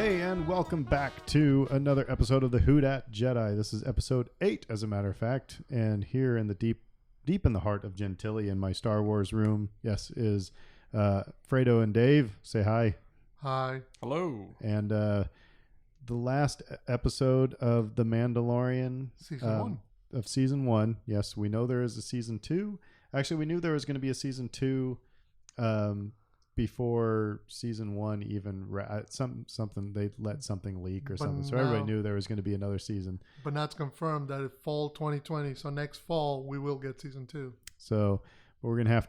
Hey, and welcome back to another episode of the Who Dat Jedi. This is episode 8, as a matter of fact, and here in the deep in the heart of Gentilly in my Star Wars room, yes, is Fredo and Dave. Say hi. Hi. Hello. And the last episode of The Mandalorian. Season 1. Of Season 1. Yes, we know there is a Season 2. Actually, we knew there was going to be a Season 2 before Season 1 even. Something they let something leak or something. So everybody knew there was going to be another season. But now it's confirmed that it's fall 2020. So next fall, we will get Season 2. So we're gonna have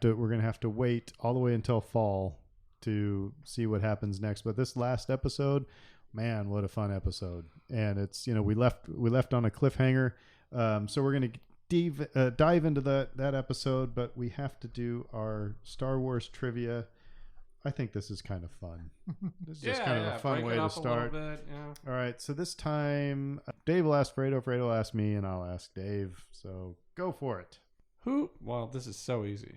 to wait all the way until fall to see what happens next. But this last episode, man, what a fun episode! And it's, you know, we left on a cliffhanger. So we're gonna dive into that episode, but we have to do our Star Wars trivia. I think this is kind of fun. This is just kind of a fun way to start. All right, so this time Dave will ask Fredo, Fredo will ask me, and I'll ask Dave. So go for it. Well, this is so easy,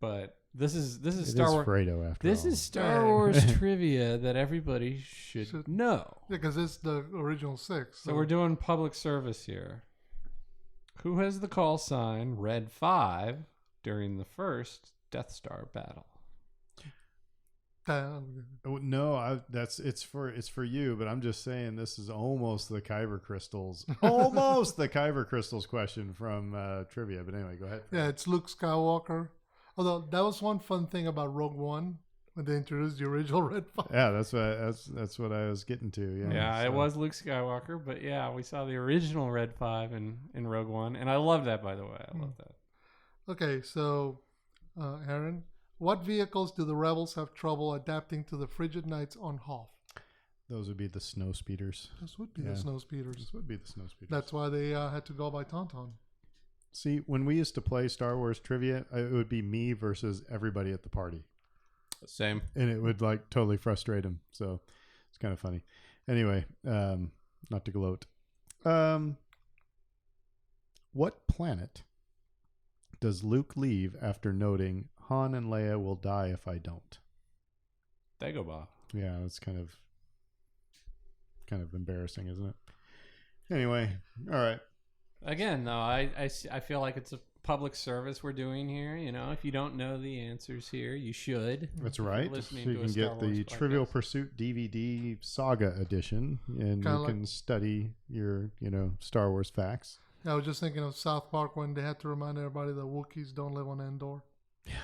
but this is It Star is Wars. Fredo after all. This is Star Wars trivia that everybody should know. Yeah, because it's the original 6. So we're doing public service here. Who has the call sign Red 5 during the first Death Star battle? Oh, no, it's for you, but I'm just saying this is almost the Kyber crystals, almost the Kyber crystals question from trivia. But anyway, go ahead. Yeah, it's Luke Skywalker. Although that was one fun thing about Rogue One when they introduced the original Red 5. Yeah, that's what I was getting to. Yeah, It was Luke Skywalker, but yeah, we saw the original Red 5 in Rogue One, and I love that, by the way. I love that. Okay, so Aaron, what vehicles do the rebels have trouble adapting to the frigid nights on Hoth? Those would be the snow speeders. This would be the snow speeders. This would be the snow speeders. That's why they had to go by Tauntaun. See, when we used to play Star Wars trivia, it would be me versus everybody at the party. Same. And it would like totally frustrate him. So it's kind of funny. Anyway, not to gloat. What planet does Luke leave after noting Han and Leia will die if I don't? Dagobah. Yeah, that's kind of embarrassing, isn't it? Anyway, all right. Again, though, I feel like it's a public service we're doing here. You know, if you don't know the answers here, you should. That's right. So you can get the Trivial Pursuit DVD Saga Edition, and you can study your, Star Wars facts. Yeah, I was just thinking of South Park when they had to remind everybody that Wookiees don't live on Endor. Yeah.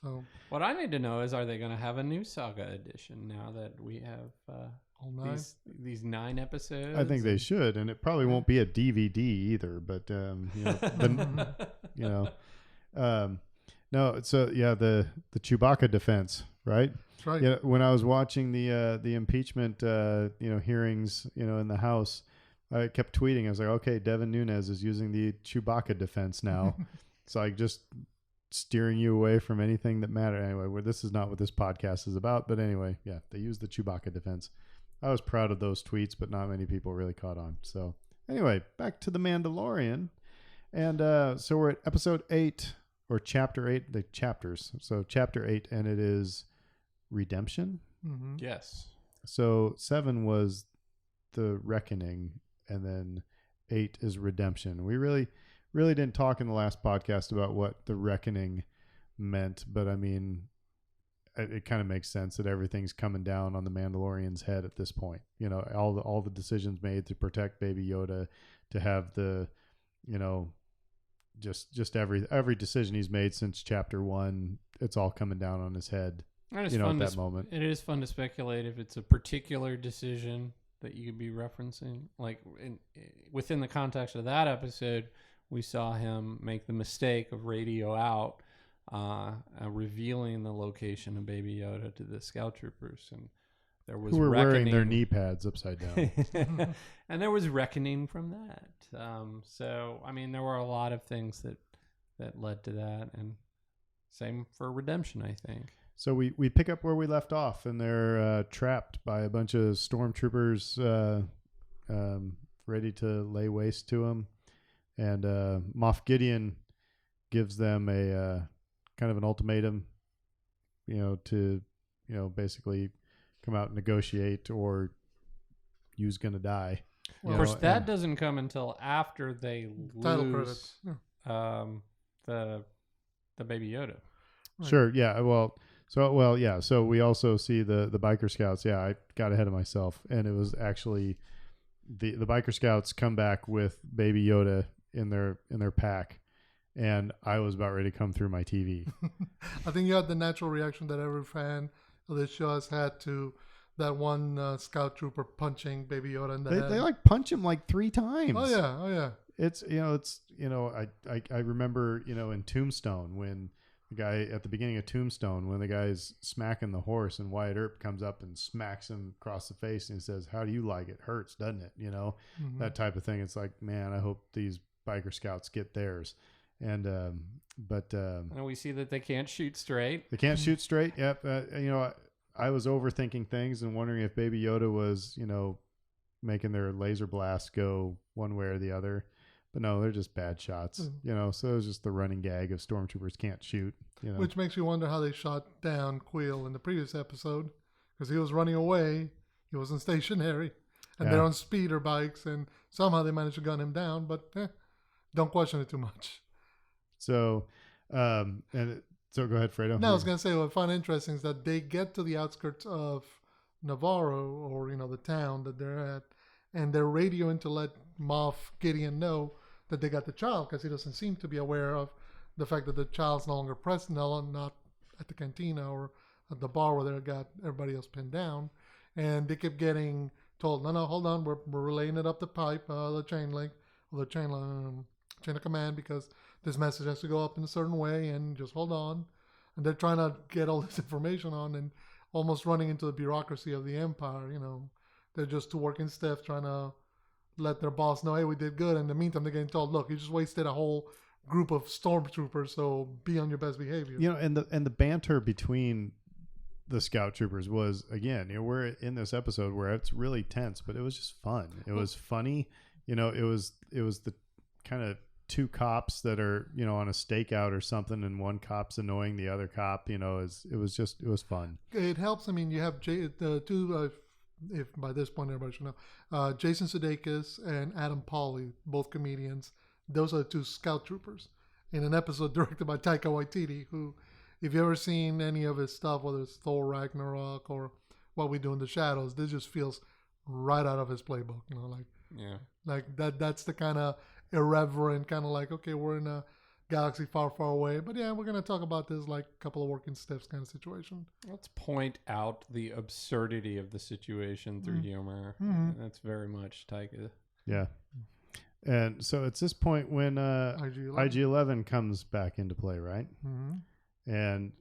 So what I need to know is, are they going to have a new Saga Edition now that we have these 9 episodes? I think they should, and it probably won't be a DVD either. But no. So yeah, the Chewbacca defense, right? That's right. Yeah, when I was watching the impeachment, hearings, in the House, I kept tweeting. I was like, okay, Devin Nunes is using the Chewbacca defense now. It's like just steering you away from anything that mattered. Anyway, this is not what this podcast is about. But anyway, yeah, they used the Chewbacca defense. I was proud of those tweets, but not many people really caught on. So anyway, back to The Mandalorian. And so we're at episode 8 or chapter 8, the chapters. So chapter 8, and it is Redemption. Mm-hmm. Yes. So 7 was the Reckoning, and then 8 is Redemption. We really didn't talk in the last podcast about what the Reckoning meant, but I mean, it kind of makes sense that everything's coming down on the Mandalorian's head at this point. All the decisions made to protect Baby Yoda, to have the, just every decision he's made since chapter 1, it's all coming down on his head. At that moment. It is fun to speculate if it's a particular decision that you could be referencing. Like within the context of that episode, we saw him make the mistake of radio out, revealing the location of Baby Yoda to the scout troopers, and there was who were reckoning. wearing their knee pads upside down, and there was reckoning from that. So I mean, there were a lot of things that led to that, and same for Redemption, I think. So we pick up where we left off, and they're trapped by a bunch of stormtroopers, ready to lay waste to them. And Moff Gideon gives them a kind of an ultimatum, to basically come out and negotiate or you's gonna die. Well, Of course, that and- doesn't come until after they Title lose credits. Yeah. the Baby Yoda. Right. Sure. Yeah. Yeah. So we also see the biker scouts. Yeah, I got ahead of myself, and it was actually the biker scouts come back with Baby Yoda in their pack, and I was about ready to come through my TV. I think you had the natural reaction that every fan of this show has had to that one scout trooper punching Baby Yoda in the head. They like punch him like 3 times. Oh yeah. It's I remember in Tombstone when the guy at the beginning of Tombstone when the guy's smacking the horse and Wyatt Earp comes up and smacks him across the face and he says, "How do you like it? Hurts, doesn't it?" Mhm. That type of thing. It's like, man, I hope these biker scouts get theirs. And And we see that they can't shoot straight. they can't shoot straight. Yep. I was overthinking things and wondering if Baby Yoda was making their laser blast go one way or the other. But no, they're just bad shots, so it was just the running gag of stormtroopers can't shoot, Which makes you wonder how they shot down Quill in the previous episode because he was running away. He wasn't stationary. And they're on speeder bikes and somehow they managed to gun him down. But don't question it too much. So, so go ahead, Fredo. No, I was going to say what I find interesting is that they get to the outskirts of Navarro or, the town that they're at. And they're radioing to let Moff Gideon know that they got the child because he doesn't seem to be aware of the fact that the child's no longer present, not at the cantina or at the bar where they got everybody else pinned down. And they kept getting told, no, hold on, we're relaying it up the pipe, the chain link, or the chain of command because this message has to go up in a certain way and just hold on. And they're trying to get all this information on and almost running into the bureaucracy of the Empire, They're just two working staff trying to let their boss know, hey, we did good. In the meantime, they're getting told, look, you just wasted a whole group of stormtroopers, so be on your best behavior. And the banter between the scout troopers was, again, we're in this episode where it's really tense, but it was just fun. It was funny. It was the kind of two cops that are, on a stakeout or something, and one cop's annoying the other cop. It was fun. It helps. I mean, you have the two. If by this point everybody should know, Jason Sudeikis and Adam Pally, both comedians. Those are the two scout troopers in an episode directed by Taika Waititi, who, if you've ever seen any of his stuff, whether it's Thor Ragnarok or What We Do in the Shadows, this just feels right out of his playbook. Like that's the kind of irreverent, kind of like, okay, we're in a galaxy far, far away, but yeah, we're going to talk about this like a couple of working stiffs kind of situation. Let's point out the absurdity of the situation through humor. That's very much Taika. Yeah. And so it's this point when IG-11 comes back into play, right? Mm-hmm. And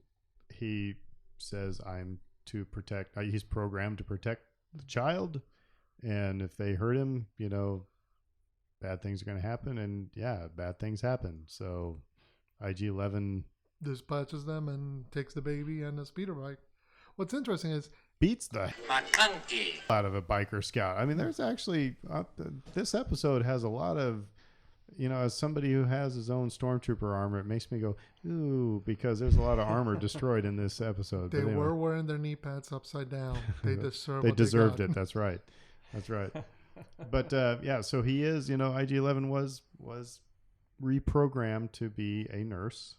he says, I'm to protect, he's programmed to protect the child. And if they hurt him, bad things are going to happen. And yeah, bad things happen. So IG-11 dispatches them and takes the baby and a speeder bike. What's interesting is beats the out of a biker scout. I mean, there's actually this episode has a lot of, as somebody who has his own stormtrooper armor, it makes me go ooh, because there's a lot of armor destroyed in this episode. They were wearing their knee pads upside down. They deserved. They deserved it. That's right. But so he is. IG-11 was reprogrammed to be a nurse,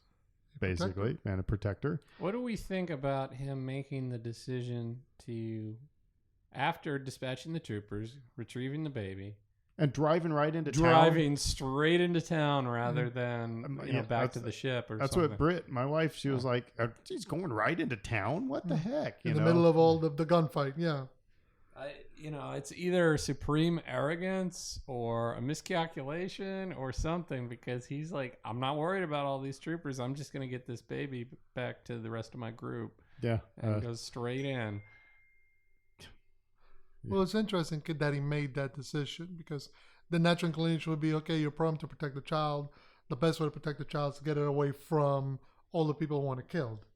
basically, and a protector. What do we think about him making the decision to, after dispatching the troopers, retrieving the baby, and driving right into driving straight into town rather than back to the ship or that's something? What Britt, my wife, she was like, he's going right into town? What the heck? In the middle of all the gunfight, yeah. It's either supreme arrogance or a miscalculation or something, because he's like, I'm not worried about all these troopers. I'm just going to get this baby back to the rest of my group. Yeah. And goes straight in. Well, it's interesting that he made that decision, because the natural inclination would be, okay, you're programmed to protect the child. The best way to protect the child is to get it away from all the people who want it killed.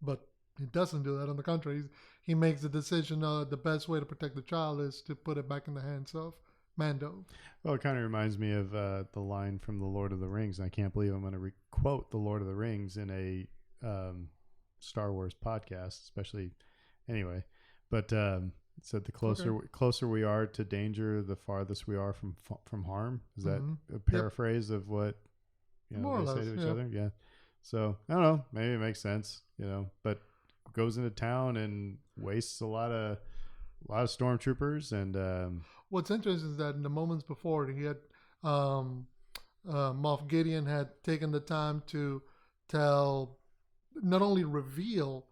But he doesn't do that. On the contrary, he makes the decision the best way to protect the child is to put it back in the hands of Mando. Well, it kind of reminds me of the line from The Lord of the Rings. And I can't believe I'm going to quote The Lord of the Rings in a Star Wars podcast, especially anyway. But It said the closer we are to danger, the farthest we are from harm. Is that a paraphrase of what More they or say less, to each yeah. other? Yeah. So I don't know. Maybe it makes sense, but goes into town and wastes a lot of stormtroopers. And What's interesting is that in the moments before, he had Moff Gideon had taken the time to not only reveal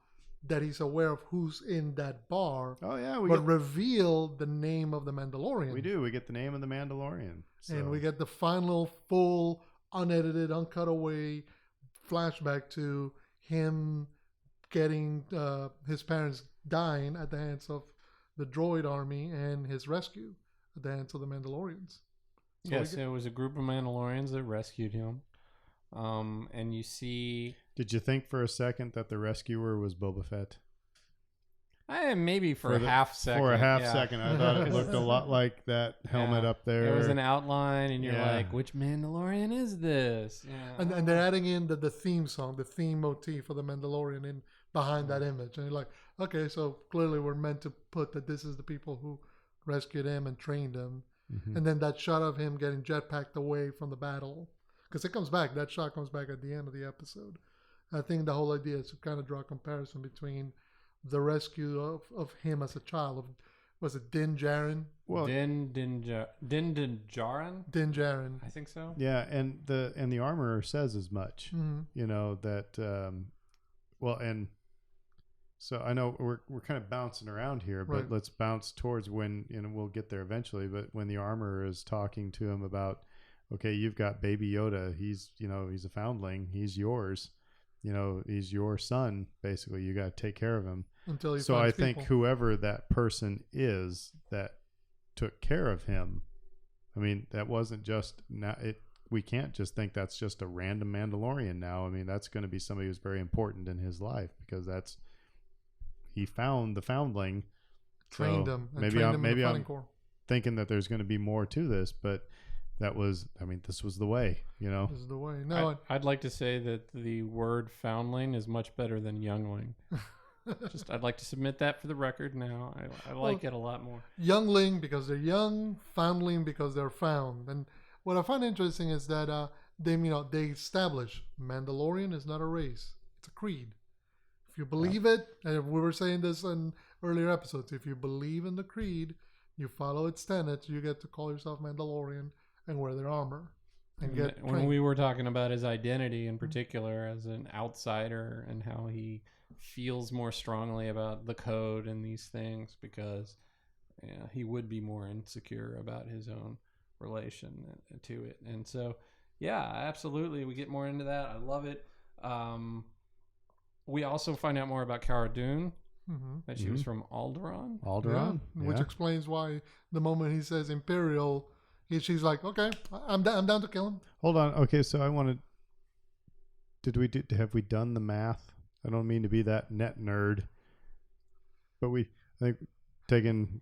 that he's aware of who's in that bar, reveal the name of the Mandalorian. We do. We get the name of the Mandalorian. So. And we get the final, full, unedited, uncut away flashback to him getting his parents dying at the hands of the droid army and his rescue at the hands of the Mandalorians. So yes, it was a group of Mandalorians that rescued him. And you see... Did you think for a second that the rescuer was Boba Fett? Maybe for a half second. For a half second. I thought it looked a lot like that helmet up there. There was an outline, and you're like, which Mandalorian is this? Yeah. And they're adding in the theme song, the theme motif for the Mandalorian in behind that image. And you're like, okay, so clearly we're meant to put that this is the people who rescued him and trained him. Mm-hmm. And then that shot of him getting jetpacked away from the battle. Because it comes back. That shot comes back at the end of the episode. I think the whole idea is to kind of draw a comparison between the rescue of him as a child. Was it Din Djarin? Well, Din Djarin? Din Djarin. I think so. Yeah, and the armorer says as much. Mm-hmm. That. And so I know we're kind of bouncing around here, but let's bounce towards when we'll get there eventually. But when the armorer is talking to him about, okay, you've got Baby Yoda. He's a foundling. He's yours. He's your son. Basically, you got to take care of him. Until he so I think whoever that person is that took care of him, I mean, that wasn't just we can't just think that's just a random Mandalorian now. I mean, that's going to be somebody who's very important in his life because he found the foundling, trained him. Maybe I'm thinking that there's going to be more to this, but this was the way, This is the way. No, I'd like to say that the word foundling is much better than youngling. I'd like to submit that for the record now. I like it a lot more. Youngling because they're young, foundling because they're found. And what I find interesting is that they establish Mandalorian is not a race; it's a creed. If you believe it, and we were saying this in earlier episodes, if you believe in the creed, you follow its tenets, you get to call yourself Mandalorian and wear their armor. And when we were talking about his identity in particular as an outsider and how he feels more strongly about the code and these things because he would be more insecure about his own relation to it. And so, yeah, absolutely. We get more into that. I love it. We also find out more about Cara Dune, that she was from Alderaan. Which explains why the moment he says Imperial, she's like, okay, I'm down to kill him. Hold on. Okay, so I wanted. Have we done the math? I don't mean to be that net nerd, but I think taken,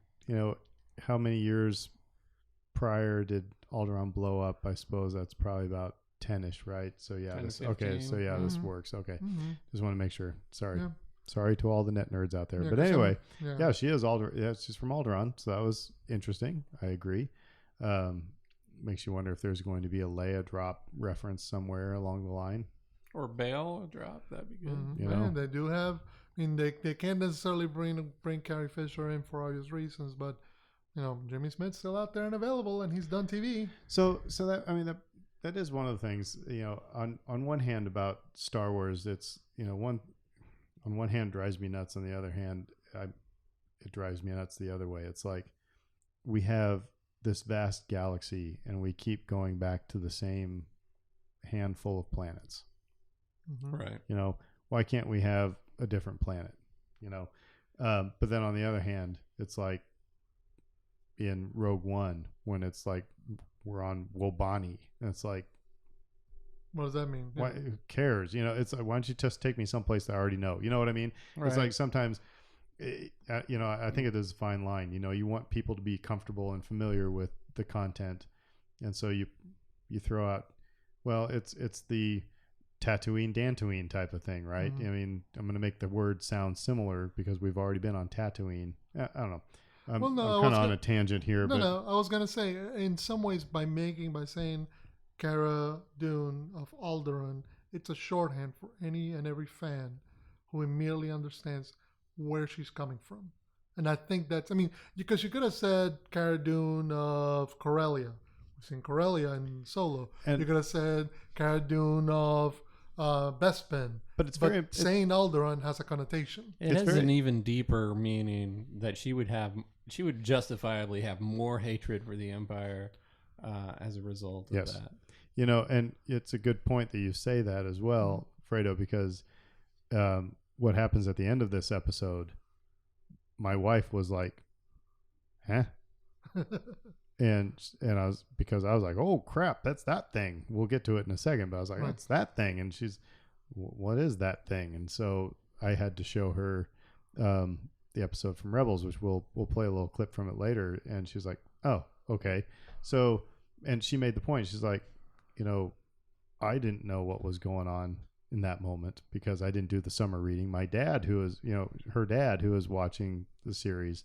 how many years prior did Alderaan blow up? I suppose that's probably about 10-ish, right? So yeah, 10, this 15. okay. So yeah, this works. Okay, just want to make sure. Sorry. Yeah. Sorry to all the net nerds out there. Yeah, but anyway, she is she's from Alderaan, so that was interesting. I agree. Makes you wonder if there's going to be a Leia drop reference somewhere along the line. Or Bail drop, that'd be good. Mm-hmm. They do have. I mean, they can't necessarily bring Carrie Fisher in for obvious reasons, but Jimmy Smith's still out there and available, and he's done TV. So that is one of the things. On one hand about Star Wars, it's on one hand drives me nuts. On the other hand, it drives me nuts the other way. It's like we have this vast galaxy, and we keep going back to the same handful of planets. Mm-hmm. Right. Why can't we have a different planet? But then on the other hand, it's like in Rogue One when it's like we're on Wobani, and it's like, what does that mean? Why, who cares? It's like, why don't you just take me someplace that I already know? You know what I mean? Right. It's like sometimes, I think it is a fine line. You want people to be comfortable and familiar with the content, and so you throw out, well, it's the Tatooine, Dantooine type of thing, right? Mm-hmm. I mean, I'm going to make the word sound similar because we've already been on Tatooine. I don't know. I'm Well, no, I kind was of on gonna- a tangent here, No, but no. I was gonna say, in some ways, by saying Cara Dune of Alderaan, it's a shorthand for any and every fan who immediately understands where she's coming from. And I think that's, I mean, because you could have said Cara Dune of Corellia. We've seen Corellia in Solo. And- You could have said Cara Dune of Bespin. but it's But very saying Alderaan has a connotation. It It's has very- an even deeper meaning that she would justifiably have more hatred for the Empire as a result of Yes. that. you know, and it's a good point that you say that as well, Fredo, because what happens at the end of this episode, my wife was like, huh? And I was, because I was like, oh crap, that's that thing. We'll get to it in a second, but I was like, Right. that's that thing, and she's, what is that thing? And so I had to show her the episode from Rebels, which we'll play a little clip from it later, and she's like, oh, okay. So, and she made the point. She's like, you know, I didn't know what was going on in that moment because I didn't do the summer reading. My dad, who is, you know, her dad, who is watching the series,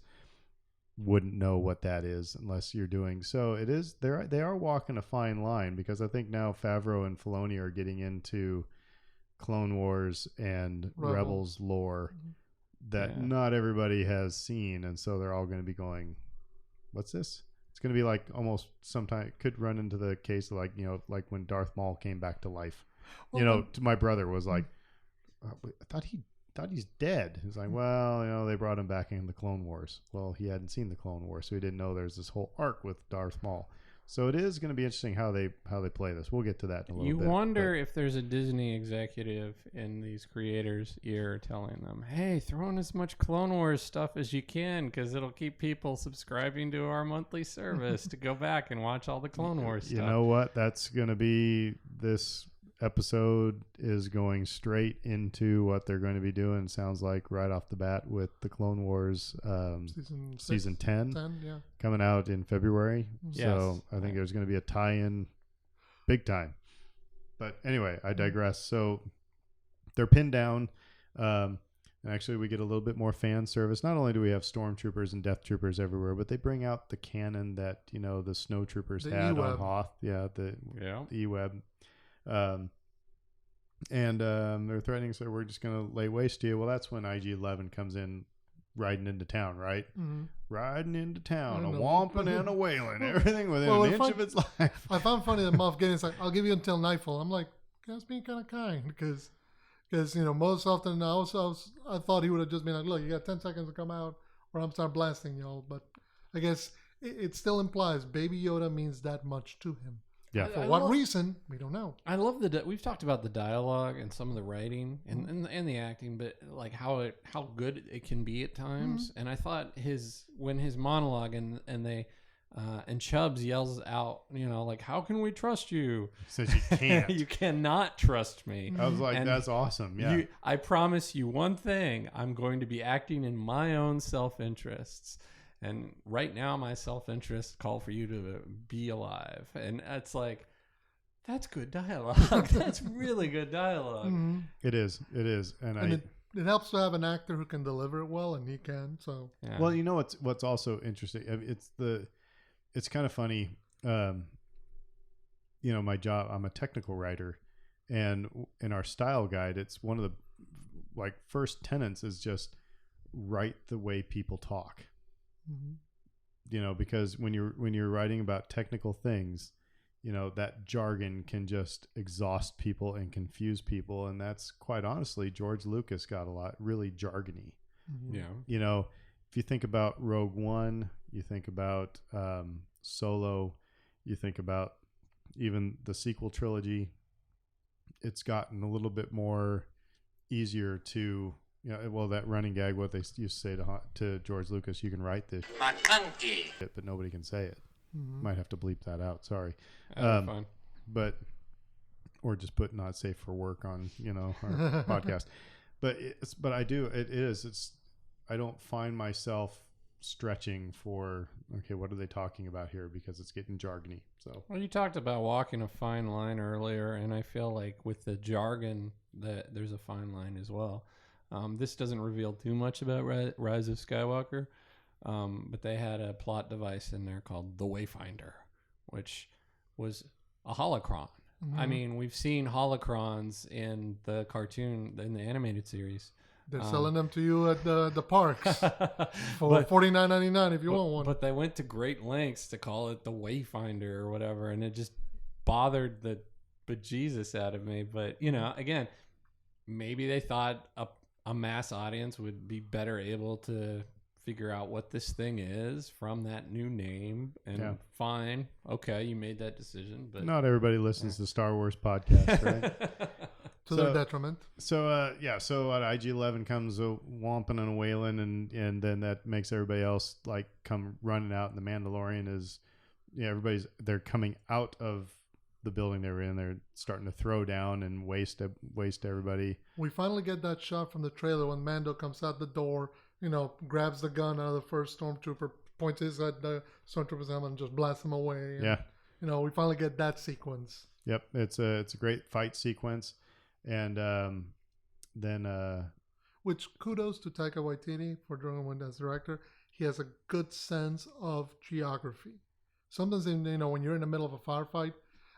wouldn't know what that is unless you're doing. So it is, they are walking a fine line, because I think now Favreau and Filoni are getting into Clone Wars and Rebels lore that Yeah. not everybody has seen, and so they're all going to be going, what's this? It's going to be like almost sometimes it could run into the case of, like, you know, like when Darth Maul came back to life. Well, You know, to my brother was like, I thought he's dead. He's like, well, you know, they brought him back in the Clone Wars. Well, he hadn't seen the Clone Wars, so he didn't know there's this whole arc with Darth Maul. So it is going to be interesting how they play this. We'll get to that in a little You bit. wonder if there's a Disney executive in these creators' ear telling them, hey, throw in as much Clone Wars stuff as you can, because it'll keep people subscribing to our monthly service to go back and watch all the Clone Wars stuff. You know what? That's going to be, this episode is going straight into what they're going to be doing, sounds like, right off the bat with the Clone Wars season 10 yeah. coming out in February. Yes. So I think there's going to be a tie-in big time. But anyway, I digress. So they're pinned down. And actually, we get a little bit more fan service. Not only do we have stormtroopers and death troopers everywhere, but they bring out the cannon that, you know, the snow troopers The had on E-Web. Hoth. Yeah, the Yeah. E-Web. And they're threatening, so we're just going to lay waste to you. Well, that's when IG-11 comes in, riding into town, right? Mm-hmm. Riding into town, I a know. whomping and a wailing, everything within Well, an if inch I- of its life. I found funny that Moff Gideon's like, I'll give you until nightfall. I'm like, that's being kind of kind, because you know, most often I thought he would have just been like, look, you got 10 seconds to come out or I'm start blasting y'all. But I guess it still implies Baby Yoda means that much to him. Yeah. For I what love- reason, we don't know. I love we've talked about the dialogue and some of the writing and the acting, but like how good it can be at times. And I thought when his monologue and Chubbs yells out, you know, like, how can we trust you? Says you can't. You cannot trust me. I was like, And that's awesome. Yeah. I promise you one thing, I'm going to be acting in my own self-interests. And right now, my self-interests call for you to be alive. And it's like, that's good dialogue. That's really good dialogue. Mm-hmm. It is. And it helps to have an actor who can deliver it well, and he can. So Yeah. well, you know what's also interesting. I mean, it's kind of funny. You know, my job. I'm a technical writer, and in our style guide, it's one of the like first tenets is just write the way people talk. mhm. You know, because when you're writing about technical things, you know, that jargon can just exhaust people and confuse people, and that's quite honestly, George Lucas got a lot really jargony. Yeah. You know, if you think about Rogue One, you think about Solo, you think about even the sequel trilogy, it's gotten a little bit more easier to, you know, well, that running gag, what they used to say to George Lucas, you can write this shit, but nobody can say it. Mhm. Might have to bleep that out. Sorry. Fine. But, or just put not safe for work on, you know, our podcast. But I don't find myself stretching for, okay, what are they talking about here? Because it's getting jargony. So Well, you talked about walking a fine line earlier, and I feel like with the jargon that there's a fine line as well. This doesn't reveal too much about Rise of Skywalker, But they had a plot device in there called the Wayfinder, which was a holocron. I mean, we've seen holocrons in the cartoon, in the animated series. They're selling them to you at the parks for $49.99 if you want one. But they went to great lengths to call it the Wayfinder or whatever, and it just bothered the bejesus out of me. But, you know, again, maybe they thought a mass audience would be better able to figure out what this thing is from that new name. And fine, okay, you made that decision. But not everybody listens to Star Wars podcasts, right? To their detriment. So IG-11 comes whomping and wailing, and then that makes everybody else like come running out. And the Mandalorian is, they're coming out of the building they were in. They're starting to throw down and waste everybody. We finally get that shot from the trailer when Mando comes out the door, grabs the gun out of the first stormtrooper, points his at the stormtrooper's helmet and just blasts him away. And, we finally get that sequence. Yep, it's a great fight sequence. And then which kudos to Taika Waititi for drawing one as director. He has a good sense of geography. Sometimes when you're in the middle of a firefight,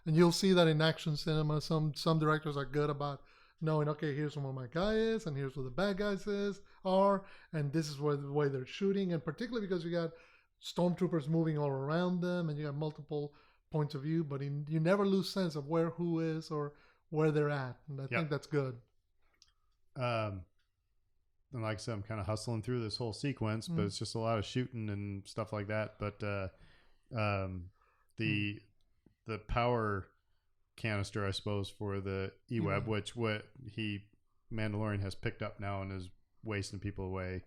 and you'll see that in action cinema, some directors are good about knowing, okay, here's where my guy is, and here's where the bad guys are, and this is where the way they're shooting, and particularly because you got stormtroopers moving all around them, and you have multiple points of view, but you never lose sense of who is or where they're at, and I think that's good. And like I said, I'm kind of hustling through this whole sequence, but it's just a lot of shooting and stuff like that. But the power canister, I suppose, for the E-Web, which Mandalorian has picked up now and is wasting people away.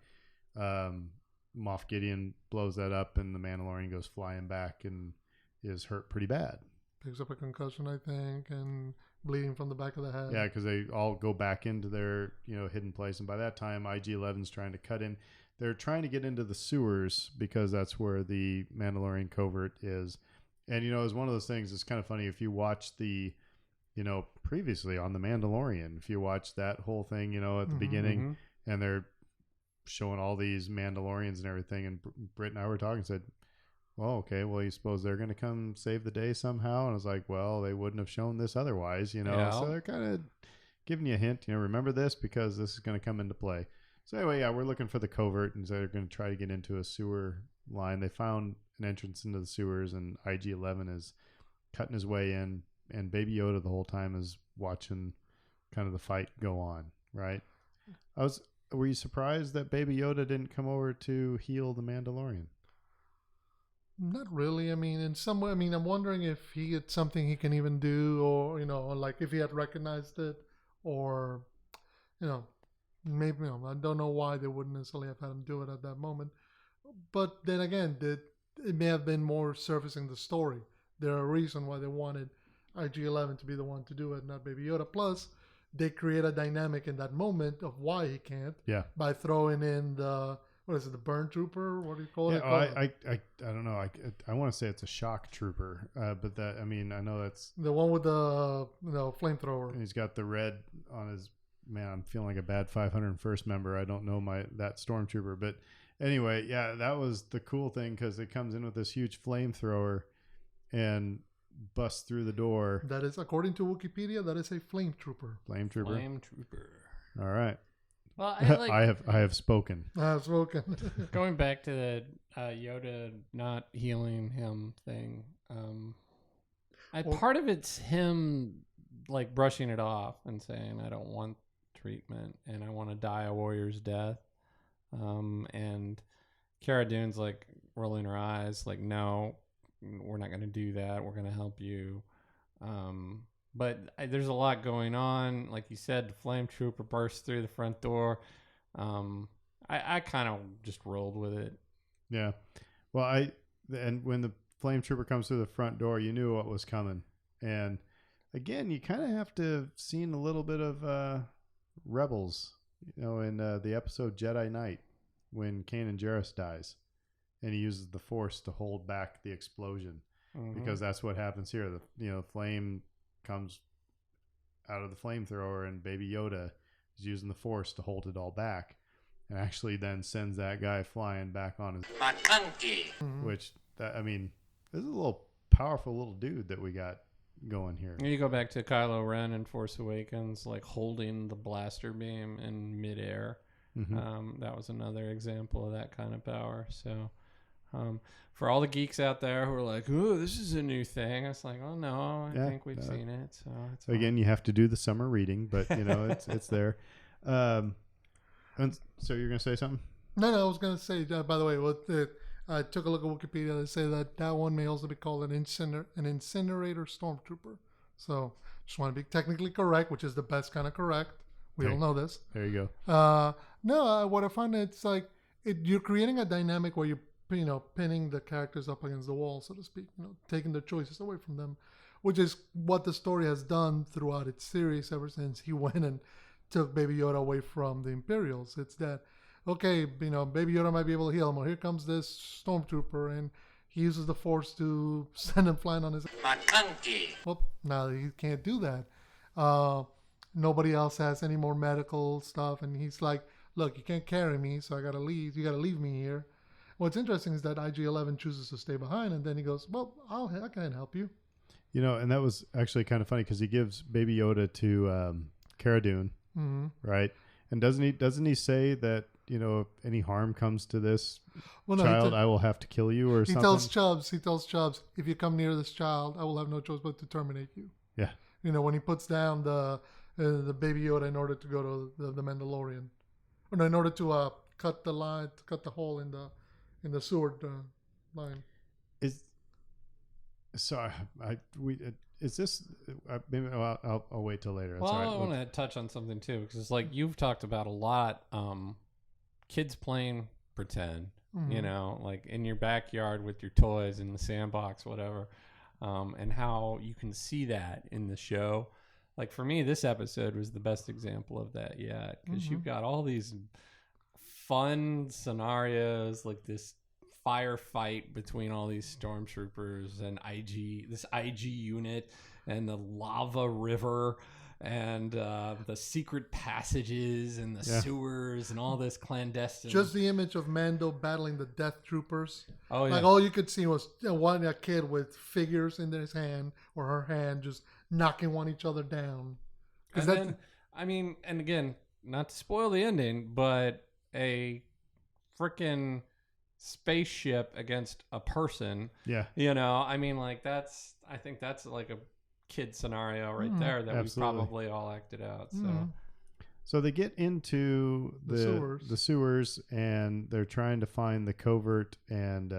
Moff Gideon blows that up, and the Mandalorian goes flying back and is hurt pretty bad. Picks up a concussion, I think, and bleeding from the back of the head. Yeah, because they all go back into their hidden place, and by that time, IG-11's trying to cut in. They're trying to get into the sewers because that's where the Mandalorian covert is. And it's one of those things. It's kind of funny if you watch the, previously on the Mandalorian, if you watch that whole thing, at the beginning, and they're showing all these Mandalorians and everything, and Britt and I were talking, said, well, okay, well, you suppose they're going to come save the day somehow? And I was like, well, they wouldn't have shown this otherwise, So they're kind of giving you a hint, remember this because this is going to come into play. So anyway, we're looking for the covert, and so they're going to try to get into a sewer line. They found an entrance into the sewers, and IG-11 is cutting his way in, and Baby Yoda the whole time is watching kind of the fight go on, right? Were you surprised that Baby Yoda didn't come over to heal the Mandalorian? Not really. I mean, in some way, I'm wondering if he had something he can even do, or, like if he had recognized it, or, maybe, I don't know why they wouldn't necessarily have had him do it at that moment. But then again, it may have been more surfacing the story. There's a reason why they wanted IG-11 to be the one to do it, not Baby Yoda. Plus, they create a dynamic in that moment of why he can't. Yeah. By throwing in the burn trooper? What do you call it? I don't know. I want to say it's a shock trooper, but I know that's the one with the flamethrower. He's got the red on his. Man, I'm feeling like a bad 501st member. I don't know that stormtrooper, but anyway, yeah, that was the cool thing because it comes in with this huge flamethrower and busts through the door. That is, according to Wikipedia, that is a flame trooper. Flame trooper. Flame trooper. All right. Well, I have spoken. I have spoken. Going back to the Yoda not healing him thing, part of it's him like brushing it off and saying, "I don't want treatment, and I want to die a warrior's death." And Cara Dune's like rolling her eyes, like, "No, we're not going to do that. We're going to help you." But there's a lot going on. Like you said, the flame trooper bursts through the front door. I kind of just rolled with it. Yeah. Well, and when the flame trooper comes through the front door, you knew what was coming. And again, you kind of have to have seen a little bit of Rebels, in the episode Jedi Knight when Kanan Jarrus dies, and he uses the Force to hold back the explosion, because that's what happens here. The flame comes out of the flamethrower, and Baby Yoda is using the Force to hold it all back. and actually then sends that guy flying back on his which that, I mean, this is a little powerful little dude that we got going here. You go back to Kylo Ren in Force Awakens, like holding the blaster beam in midair. That was another example of that kind of power. So for all the geeks out there who are like, "Oh, this is a new thing," it's like, "Oh no, I think we've seen it." So it's again, you have to do the summer reading, but you know it's there. And so you're gonna say something? No, I was gonna say. By the way, I took a look at Wikipedia. They say that one may also be called an incinerator stormtrooper. So just want to be technically correct, which is the best kind of correct. We all know this. There you go. What I find it's like you're creating a dynamic where you're pinning the characters up against the wall, so to speak. Taking their choices away from them, which is what the story has done throughout its series ever since he went and took Baby Yoda away from the Imperials. It's that, okay, Baby Yoda might be able to heal him. Well, here comes this stormtrooper, and he uses the Force to send him flying on his... Well, now he can't do that. Nobody else has any more medical stuff, and he's like, look, you can't carry me, so I gotta leave. You gotta leave me here. What's interesting is that IG-11 chooses to stay behind, and then he goes, well, I can help you. And that was actually kind of funny because he gives Baby Yoda to Cara Dune, right? And doesn't he say that, if any harm comes to this child, I will have to kill you or something? He tells Chubbs, if you come near this child, I will have no choice but to terminate you. Yeah. When he puts down the Baby Yoda in order to go to the Mandalorian, or no, in order to cut the hole in the sewer line. Is this? Maybe I'll wait till later. Well, I want to touch on something too, because it's like you've talked about a lot. Kids playing pretend, like in your backyard with your toys in the sandbox, whatever, and how you can see that in the show. Like for me, this episode was the best example of that yet, because you've got all these fun scenarios, like this firefight between all these stormtroopers and this IG unit, and the lava river, and the secret passages and the sewers and all this clandestine. Just the image of Mando battling the Death Troopers. Oh yeah. Like all you could see was a kid with figures in his hand or her hand, just knocking each other down. And again, not to spoil the ending, but a freaking spaceship against a person. Yeah. I think that's like a kid scenario right there that absolutely. we probably all acted out. So they get into the sewers, and they're trying to find the covert, and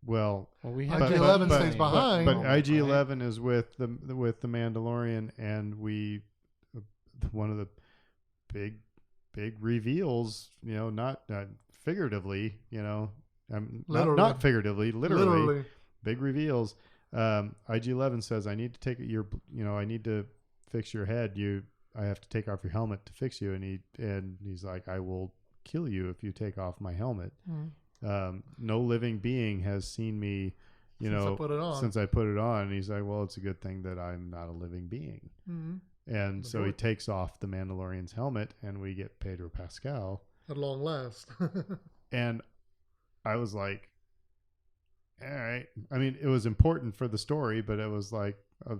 IG-11 stays behind. But IG-11 is with the Mandalorian, and one of the big reveals, not figuratively, not figuratively, literally big reveals. IG-11 says, I need to take I need to fix your head. I have to take off your helmet to fix you. And he's like, I will kill you if you take off my helmet. No living being has seen me, since I put it on. And he's like, well, it's a good thing that I'm not a living being. And so he takes off the Mandalorian's helmet, and we get Pedro Pascal at long last. And I was like, all right. I mean, it was important for the story, but it was like, I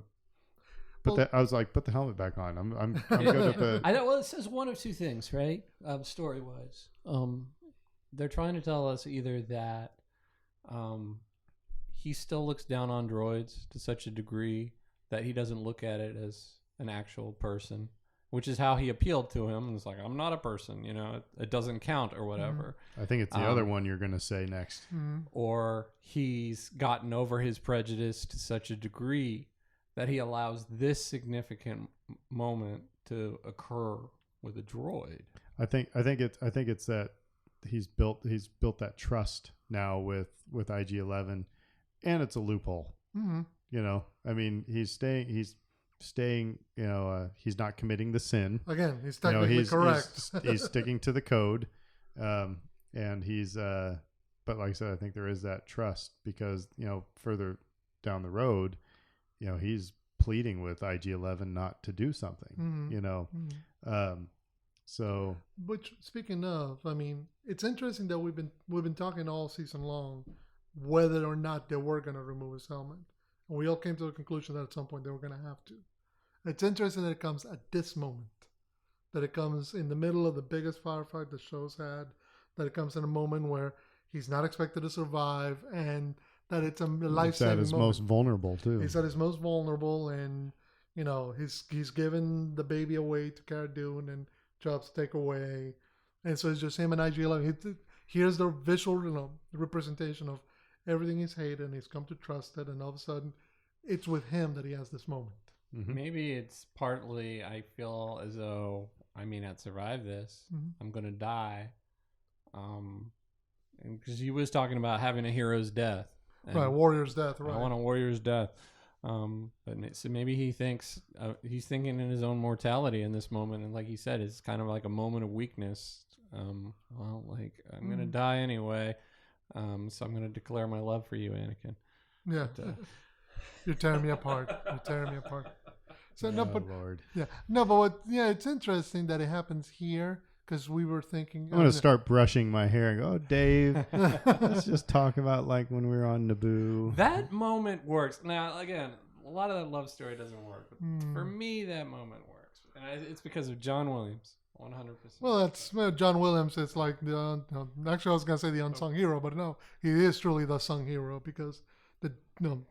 was like, put the helmet back on. I'm good at the. I know. Well, it says one of two things, right? Story wise, They're trying to tell us either that he still looks down on droids to such a degree that he doesn't look at it as an actual person, which is how he appealed to him. And it's like, I'm not a person, it doesn't count or whatever. I think it's the other one you're going to say next. Or he's gotten over his prejudice to such a degree that he allows this significant moment to occur with a droid. I think it's that he's built that trust now with IG-11, and it's a loophole. I mean, he's staying, he's not committing the sin. Again, he's technically correct. He's sticking to the code. And he's, but like I said, I think there is that trust because, further down the road, he's pleading with IG-11 not to do something, So Which, speaking of, I mean, it's interesting that we've been talking all season long whether or not they were going to remove his helmet, and we all came to the conclusion that at some point they were going to have to. It's interesting that it comes at this moment, that it comes in the middle of the biggest firefight the show's had, that it comes in a moment where he's not expected to survive, and that it's a life-saving it's at his moment. most vulnerable too. He's at his most vulnerable, and he's given the baby away to Cara Dune and Jobs to take away, and so it's just him and IG-11. Here's the visual, representation of everything he's hated, and he's come to trust it, and all of a sudden, it's with him that he has this moment. Mm-hmm. Maybe it's partly I feel as though I may not survive this. Mhm. I'm gonna die. Because he was talking about having a hero's death. And Right, warrior's death. Right. I want a warrior's death. So maybe he thinks he's thinking in his own mortality in this moment, and like he said, it's kind of like a moment of weakness. I'm gonna die anyway, so I'm gonna declare my love for you, Anakin. Yeah. But, You're tearing me apart. You're tearing me apart. So Lord. it's interesting that it happens here, because we were thinking. I'm gonna start brushing my hair and go, "Oh, Dave, let's just talk about like when we were on Naboo." That moment works. Now, again, a lot of that love story doesn't work, but for me, that moment works, and it's because of John Williams, 100%. Well, that's John Williams. It's like actually, I was gonna say the unsung hero, but no, he is truly the sung hero, because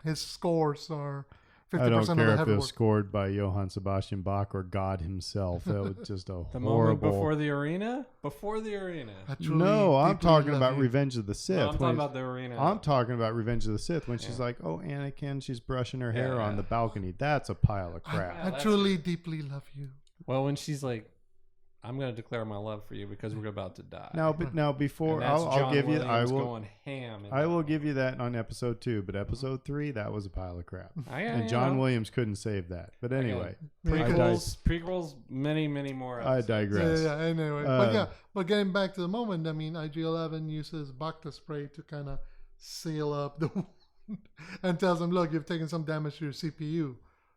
his scores are 50% I don't of care the if heavy it was work. scored by Johann Sebastian Bach or God himself. That was just a The moment horrible. before the arena? Before the arena. I truly, No, I'm deeply talking love about you. Revenge of the Sith. No, I'm when talking he's- about the arena. I'm talking about Revenge of the Sith when she's Yeah. like, "Oh, Anakin," she's brushing her hair Yeah. on the balcony. That's a pile of crap. I that's truly, deeply love you. Well, when she's like, I'm going to declare my love for you because we're about to die. Now before And that's I'll John give you, Williams going ham. in I that will one. give you that on episode 2, but episode 3 that was a pile of crap. And John Williams. Williams couldn't save that. But anyway, Prequels, many more. I Episodes. digress. Yeah. Anyway, but getting back to the moment, I mean, IG-11 uses Bacta spray to kind of seal up the wound and tells him, "Look, you've taken some damage to your CPU." And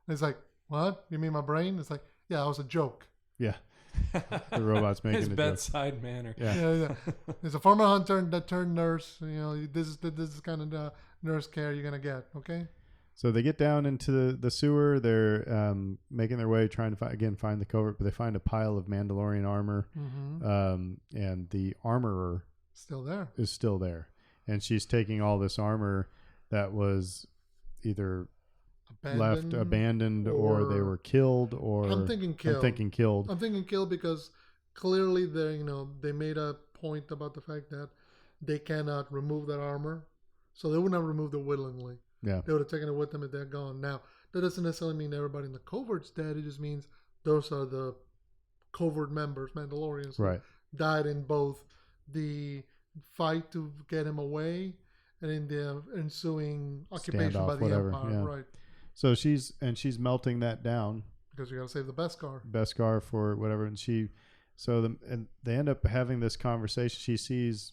it's like, "What? You mean my brain?" It's like, "Yeah, that was a joke." Yeah. The robot's making His a joke. bedside manner. Yeah. Yeah. There's a former hunter that turned nurse. This is kind of the nurse care you're gonna get. Okay. So they get down into the sewer. They're making their way, trying to find the covert, but they find a pile of Mandalorian armor, and the armorer Still there. is still there, and she's taking all this armor that was either left abandoned or they were killed, or I'm thinking killed. I'm thinking killed. I'm thinking killed because clearly they made a point about the fact that they cannot remove that armor, so they would not remove it willingly. Yeah. They would have taken it with them if they're gone. Now that doesn't necessarily mean everybody in the covert's dead. It just means those are the covert members, Mandalorians, who Right. died in both the fight to get him away and in the ensuing occupation Standoff, by the whatever, Empire. yeah. Right. So she's melting that down. Because you got to save the Beskar. Beskar for whatever, and and they end up having this conversation. She sees,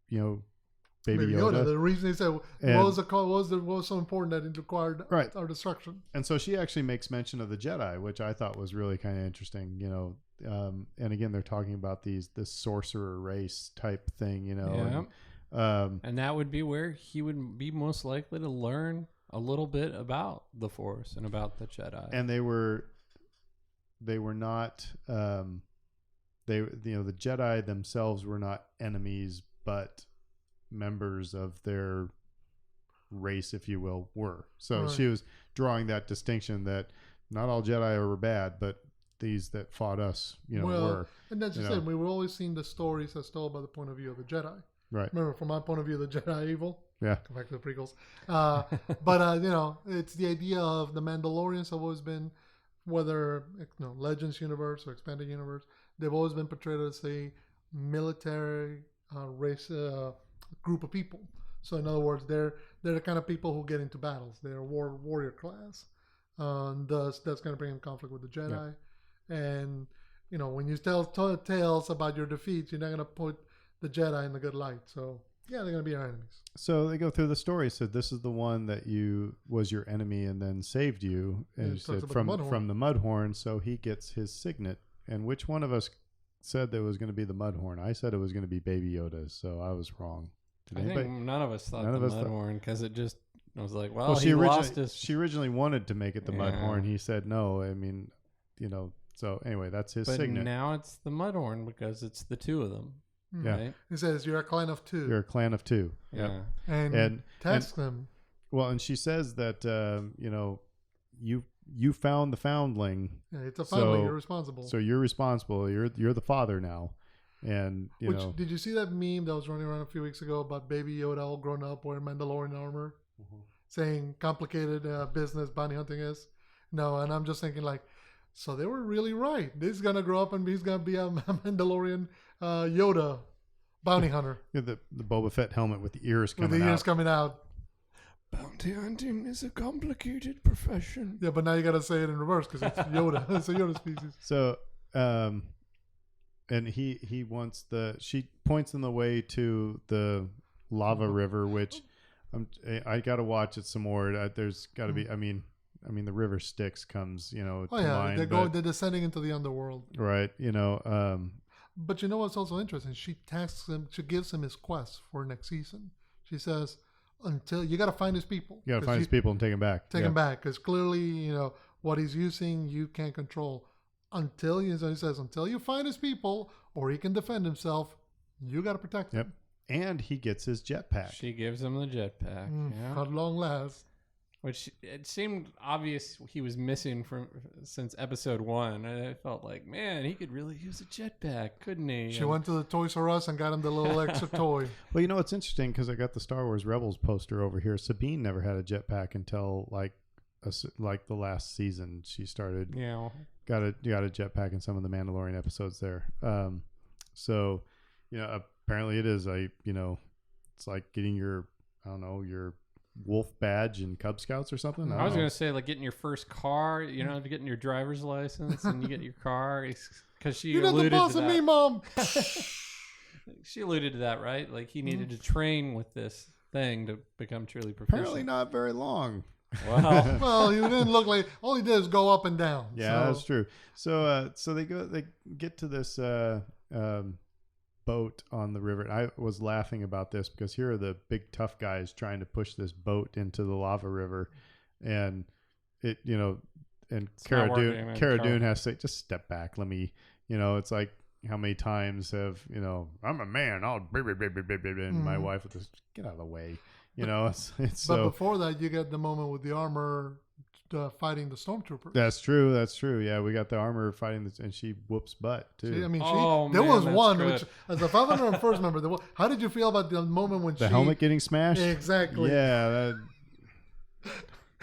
Baby Yoda. The reason he said, what was so important that it required Right. our destruction? And so she actually makes mention of the Jedi, which I thought was really kind of interesting, and again, they're talking about this sorcerer race type thing, Yeah. And that would be where he would be most likely to learn a little bit about the Force and about the Jedi. and they were not, the Jedi themselves were not enemies, but members of their race, if you will, were. So Right. she was drawing that distinction that not all Jedi were bad, but these that fought us, were. And that's just it. We've always seen the stories as told by the point of view of the Jedi. Right. Remember, from my point of view, the Jedi are evil. Yeah. Come back to the prequels. But it's the idea of the Mandalorians have always been, whether Legends universe or expanded universe, they've always been portrayed as a military race group of people. So in other words, they're the kind of people who get into battles. They're warrior class. Thus, that's going to bring in conflict with the Jedi. Yeah. And when you tell tales about your defeats, you're not going to put the Jedi in the good light. So yeah, they're going to be our enemies. So they go through the story. Said this is the one that was your enemy and then saved you, and Yeah, he said talks from about the Mudhorn. the Mudhorn. So he gets his signet. And which one of us said that it was going to be the Mudhorn. I said it was going to be Baby Yoda, so I was wrong. Did I anybody? think none of us thought None the of us thought- Mudhorn because it just I was like, Well, he lost his. she originally wanted to make it the Yeah. Mudhorn. He said no. I mean, so anyway, that's his But signet. now it's the Mudhorn because it's the two of them. Hmm. Yeah. Right? He says you're a clan of two, You're a clan of two. Yeah. Yep. and test them. Well, and she says that you found the foundling, Yeah, it's a family. so- You're responsible. so you're responsible. You're the father now, and Did you see that meme that was running around a few weeks ago about Baby Yoda all grown up wearing Mandalorian armor, saying complicated business bounty hunting is? No, and I'm just thinking like, so they were really right. This is gonna grow up and he's gonna be a Mandalorian Yoda bounty hunter the Boba Fett helmet with the ears with coming the ears out. coming out. Bounty hunting is a complicated profession. Yeah, but now you gotta say it in reverse because it's Yoda. It's a Yoda species. So, and he wants she points in the way to the lava river, which I got to watch it some more. There's got to be. I mean, the river Styx comes, to Oh yeah, mind, they're descending into the underworld. right. But you know what's also interesting? She tasks him. She gives him his quest for next season. She says, "Until you got to find his people. You got to find his people and take them back. Take him back, because clearly, what he's using, you can't control. Until he says, until you find his people, or he can defend himself, you got to protect him. Yep. And he gets his jetpack. She gives him the jetpack. Yeah. At long last. Which it seemed obvious he was missing since episode 1. And I felt like, man, he could really use a jetpack, couldn't he? She went to the Toys R Us and got him the little extra toy. Well, it's interesting because I got the Star Wars Rebels poster over here. Sabine never had a jetpack until like the last season. She started got a jetpack in some of the Mandalorian episodes there. So apparently it is it's like getting your wolf badge in Cub Scouts or something. I was going to say, like, getting your first car, getting your driver's license and you get your car. Because she You're not the alluded boss to of that. me, Mom. She alluded to that, right? Like, he needed to train with this thing to become truly proficient. Apparently not very long. Wow. Well, he didn't look like. All he did is go up and down. Yeah, that's true. So they get to this boat on the river. And I was laughing about this because here are the big tough guys trying to push this boat into the lava river, and and Cara Dune has to say, just step back. Let me, it's like how many times have I'm a man. I'll and my wife would just get out of the way. It's But so. before that, you get the moment with the armor fighting the stormtroopers. That's true. Yeah, we got the armor fighting this, and she whoops butt too. See, I mean, Oh, there man, was that's one good. which, as a 501st member, how did you feel about the moment when The helmet getting smashed. Exactly. Yeah.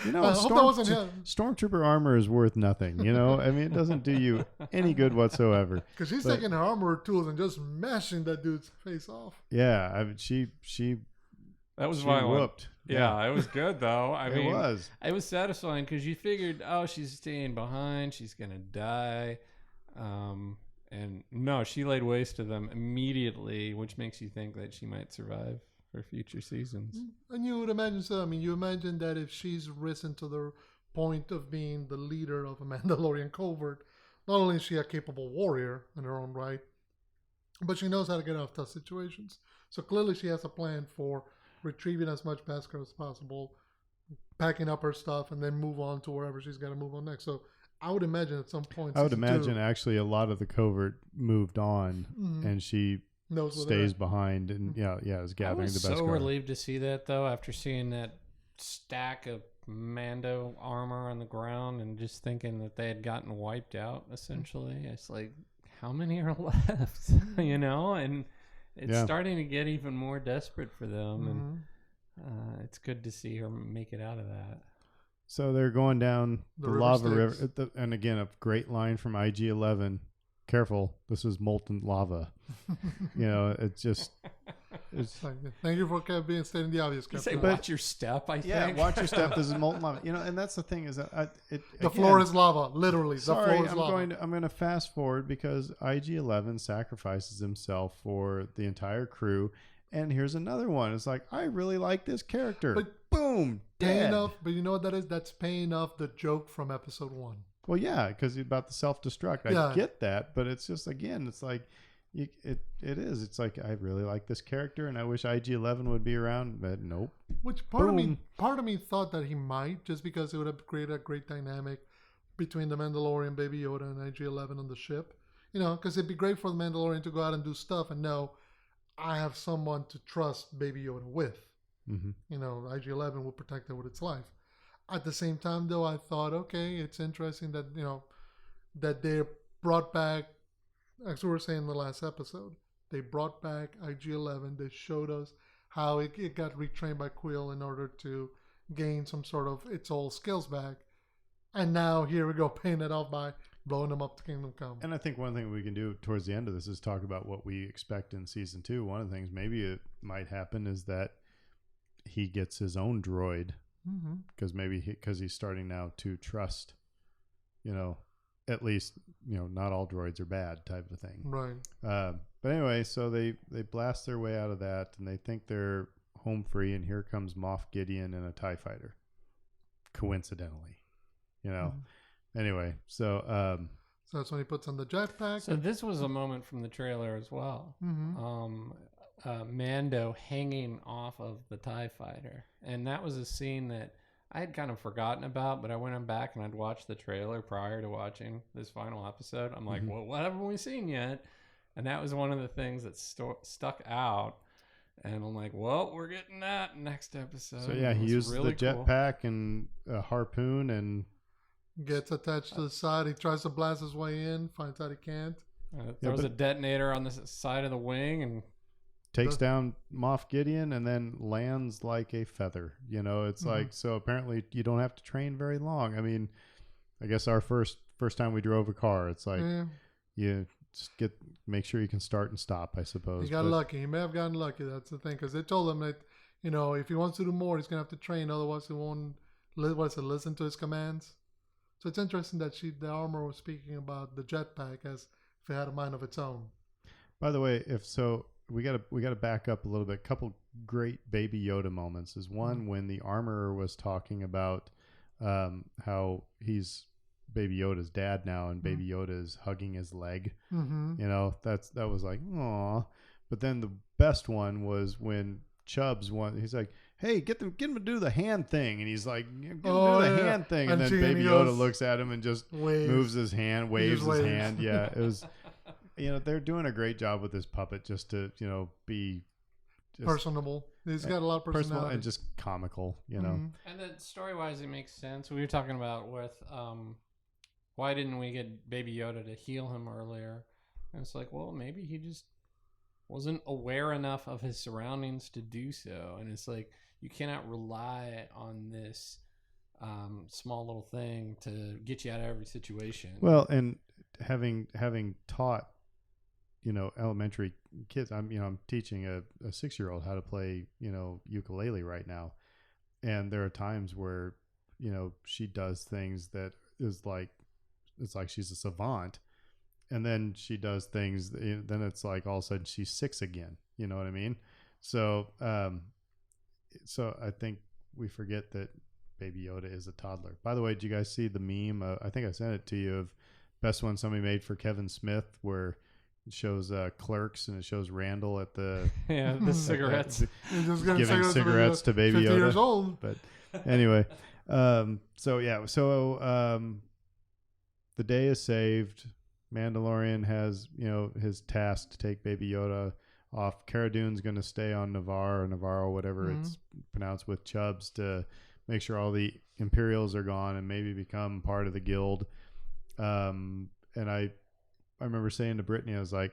I hope that wasn't him. Stormtrooper armor is worth nothing. I mean, it doesn't do you any good whatsoever. Because she's But- taking her armor tools and just mashing that dude's face off. Yeah, I mean, she That was she violent. whooped. Yeah, it was good, though. It was. It was satisfying because you figured, oh, she's staying behind. She's going to die. And no, she laid waste to them immediately, which makes you think that she might survive for future seasons. And you would imagine so. I mean, you imagine that if she's risen to the point of being the leader of a Mandalorian covert, not only is she a capable warrior in her own right, but she knows how to get out of tough situations. So clearly she has a plan for retrieving as much Beskar as possible, packing up her stuff, and then move on to wherever she's got to move on next. So I would imagine at some point... I would season imagine two actually a lot of the covert moved on, and she knows where stays they're behind, and is I gathering was the best. so relieved to see that, though, after seeing that stack of Mando armor on the ground and just thinking that they had gotten wiped out, essentially. It's like, how many are left? And it's starting to get even more desperate for them. And it's good to see her make it out of that. So they're going down the river lava Styx. river, and again, a great line from IG-11. Careful, this is molten lava. It's just. It's, Thank you for being stating the obvious, You say, Captain. watch your step, I yeah, think. watch your step. This is molten lava. And that's the thing is that The floor is lava, literally. Sorry, the floor is lava. I'm going to fast forward because IG-11 sacrifices himself for the entire crew, and here's another one. It's like, I really like this character. But boom, paying dead. off, but you know what that is? That's paying off the joke from episode 1. Well, yeah, because about the self-destruct. Yeah. I get that, but it's just, again, it's like, it is. It's like, I really like this character, and I wish IG-11 would be around, but nope. Which part of me thought that he might, just because it would have created a great dynamic between the Mandalorian, Baby Yoda, and IG-11 on the ship. You know, because it'd be great for the Mandalorian to go out and do stuff and know I have someone to trust Baby Yoda with. Mm-hmm. You know, IG-11 will protect her with its life. At the same time, though, I thought, okay, it's interesting that, you know, that they brought back, as we were saying in the last episode, they brought back IG-11. They showed us how it got retrained by Quill in order to gain some sort of its old skills back. And now here we go, paying it off by blowing them up to Kingdom Come. And I think one thing we can do towards the end of this is talk about what we expect in season 2. One of the things maybe it might happen is that he gets his own droid. Because because he's starting now to trust, you know, at least, you know, not all droids are bad type of thing. Right. But anyway, so they blast their way out of that, and they think they're home free, and here comes Moff Gideon in a TIE fighter, coincidentally, you know. Anyway, so that's when he puts on the jetpack. So this was a moment from the trailer as well. Mando hanging off of the TIE fighter. And that was a scene that I had kind of forgotten about, but I went back and I'd watched the trailer prior to watching this final episode. I'm like, well, what haven't we seen yet? And that was one of the things that stuck out. And I'm like, well, we're getting that next episode. So yeah, he uses really the jetpack and a harpoon and gets attached to the side. He tries to blast his way in, finds out he can't. Throws a detonator on the side of the wing and takes down Moff Gideon and then lands like a feather. You know, it's like, so apparently you don't have to train very long. I mean, I guess our first time we drove a car, it's like you just make sure you can start and stop, I suppose. He got lucky. He may have gotten lucky. That's the thing. Because they told him that, you know, if he wants to do more, he's going to have to train. Otherwise, he won't listen to his commands. So it's interesting that the armor was speaking about the jetpack as if it had a mind of its own. By the way, we gotta back up a little bit. Couple great Baby Yoda moments is one when the armorer was talking about how he's Baby Yoda's dad now, and Baby Yoda is hugging his leg. You know, that was like, aw. But then the best one was when Chubbs he's like, hey, get him to do the hand thing, and he's like, get him to do the hand thing, and then Baby Yoda looks at him and just moves his hand, waves his hand. Yeah, it was. You know, they're doing a great job with this puppet just to, you know, be just personable. He's got a lot of personality. Personal and just comical, you know. And then story-wise, it makes sense. We were talking about with why didn't we get Baby Yoda to heal him earlier? And it's like, well, maybe he just wasn't aware enough of his surroundings to do so. And it's like, you cannot rely on this small little thing to get you out of every situation. Well, and having taught, you know, elementary kids, I'm teaching a 6-year-old how to play, you know, ukulele right now. And there are times where, you know, she does things that is like, it's like she's a savant. And then she does things, then it's like all of a sudden she's 6 again. You know what I mean? So, so I think we forget that Baby Yoda is a toddler. By the way, did you guys see the meme? I think I sent it to you of best one somebody made for Kevin Smith, where it shows Clerks and it shows Randall at the the cigarettes, giving cigarettes to Baby 50 Yoda. Years old. But anyway, the day is saved. Mandalorian has, you know, his task to take Baby Yoda off. Cara Dune's going to stay on Navarro, whatever it's pronounced, with Chubbs to make sure all the Imperials are gone and maybe become part of the guild. And I remember saying to Brittany, I was like,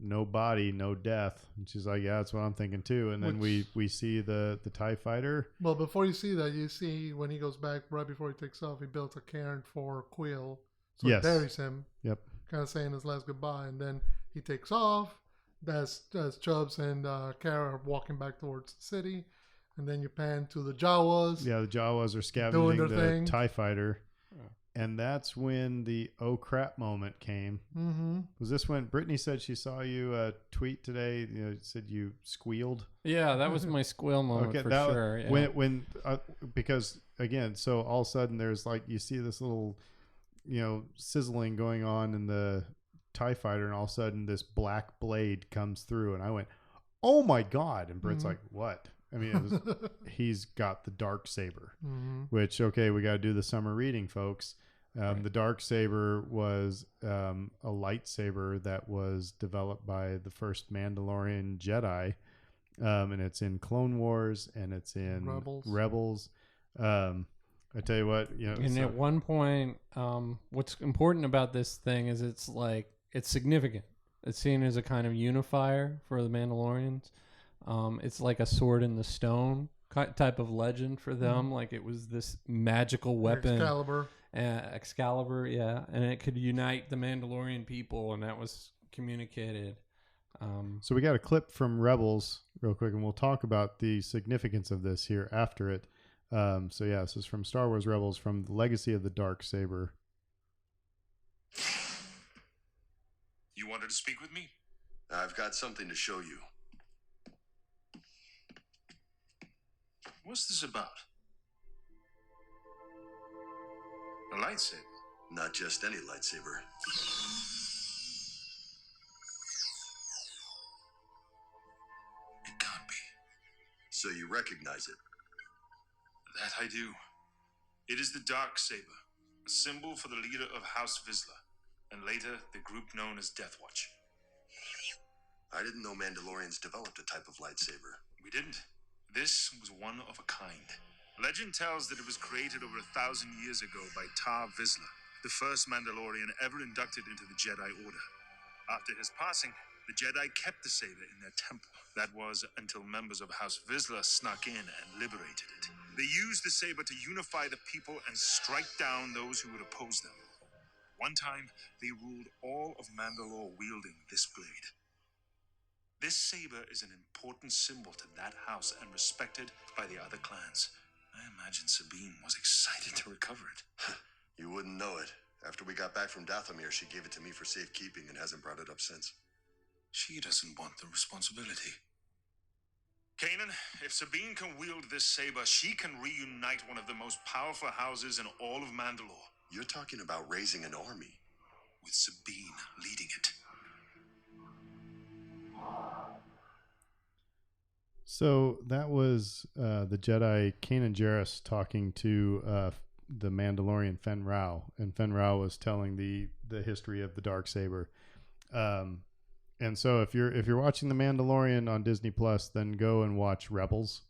no body, no death. And she's like, yeah, that's what I'm thinking too. And then we see the TIE fighter. Well, before you see that, you see when he goes back, right before he takes off, he built a cairn for Quill. So he buries him. Yep. Kind of saying his last goodbye. And then he takes off. As Chubbs and Cara are walking back towards the city. And then you pan to the Jawas. Yeah, the Jawas are scavenging the TIE fighter. And that's when the oh crap moment came. Was this when Brittany said she saw you tweet today? You know, said you squealed. Yeah, that was my squeal moment for sure. Yeah. When because again, so all of a sudden there's like you see this little sizzling going on in the TIE fighter, and all of a sudden this black blade comes through, and I went, "Oh my God!" And Britt's like, "What?" I mean, he's got the dark saber, which, okay, we got to do the summer reading, folks. The dark saber was a lightsaber that was developed by the first Mandalorian Jedi, and it's in Clone Wars and it's in Rebels. I tell you what, And at one point, what's important about this thing is it's significant. It's seen as a kind of unifier for the Mandalorians. It's like a sword in the stone type of legend for them. Like it was this magical weapon. Excalibur, yeah. And it could unite the Mandalorian people, and that was communicated. So we got a clip from Rebels real quick, and we'll talk about the significance of this here after it. This is from Star Wars Rebels, from the Legacy of the Dark Saber. You wanted to speak with me? I've got something to show you. What's this about? A lightsaber? Not just any lightsaber. It can't be. So you recognize it? That I do. It is the dark saber, a symbol for the leader of House Vizsla, and later the group known as Death Watch. I didn't know Mandalorians developed a type of lightsaber. We didn't. This was one of a kind. Legend tells that it was created over 1,000 years ago by Tar Vizsla, the first Mandalorian ever inducted into the Jedi Order. After his passing, the Jedi kept the saber in their temple. That was until members of House Vizsla snuck in and liberated it. They used the saber to unify the people and strike down those who would oppose them. One time, they ruled all of Mandalore wielding this blade. This saber is an important symbol to that house and respected by the other clans. I imagine Sabine was excited to recover it. You wouldn't know it. After we got back from Dathomir, she gave it to me for safekeeping and hasn't brought it up since. She doesn't want the responsibility. Kanan, if Sabine can wield this saber, she can reunite one of the most powerful houses in all of Mandalore. You're talking about raising an army. With Sabine leading it. So that was the Jedi Kanan Jarrus talking to the Mandalorian Fen Rao, and Fen Rao was telling the history of the Darksaber. And so if you're watching the Mandalorian on Disney Plus, then go and watch Rebels.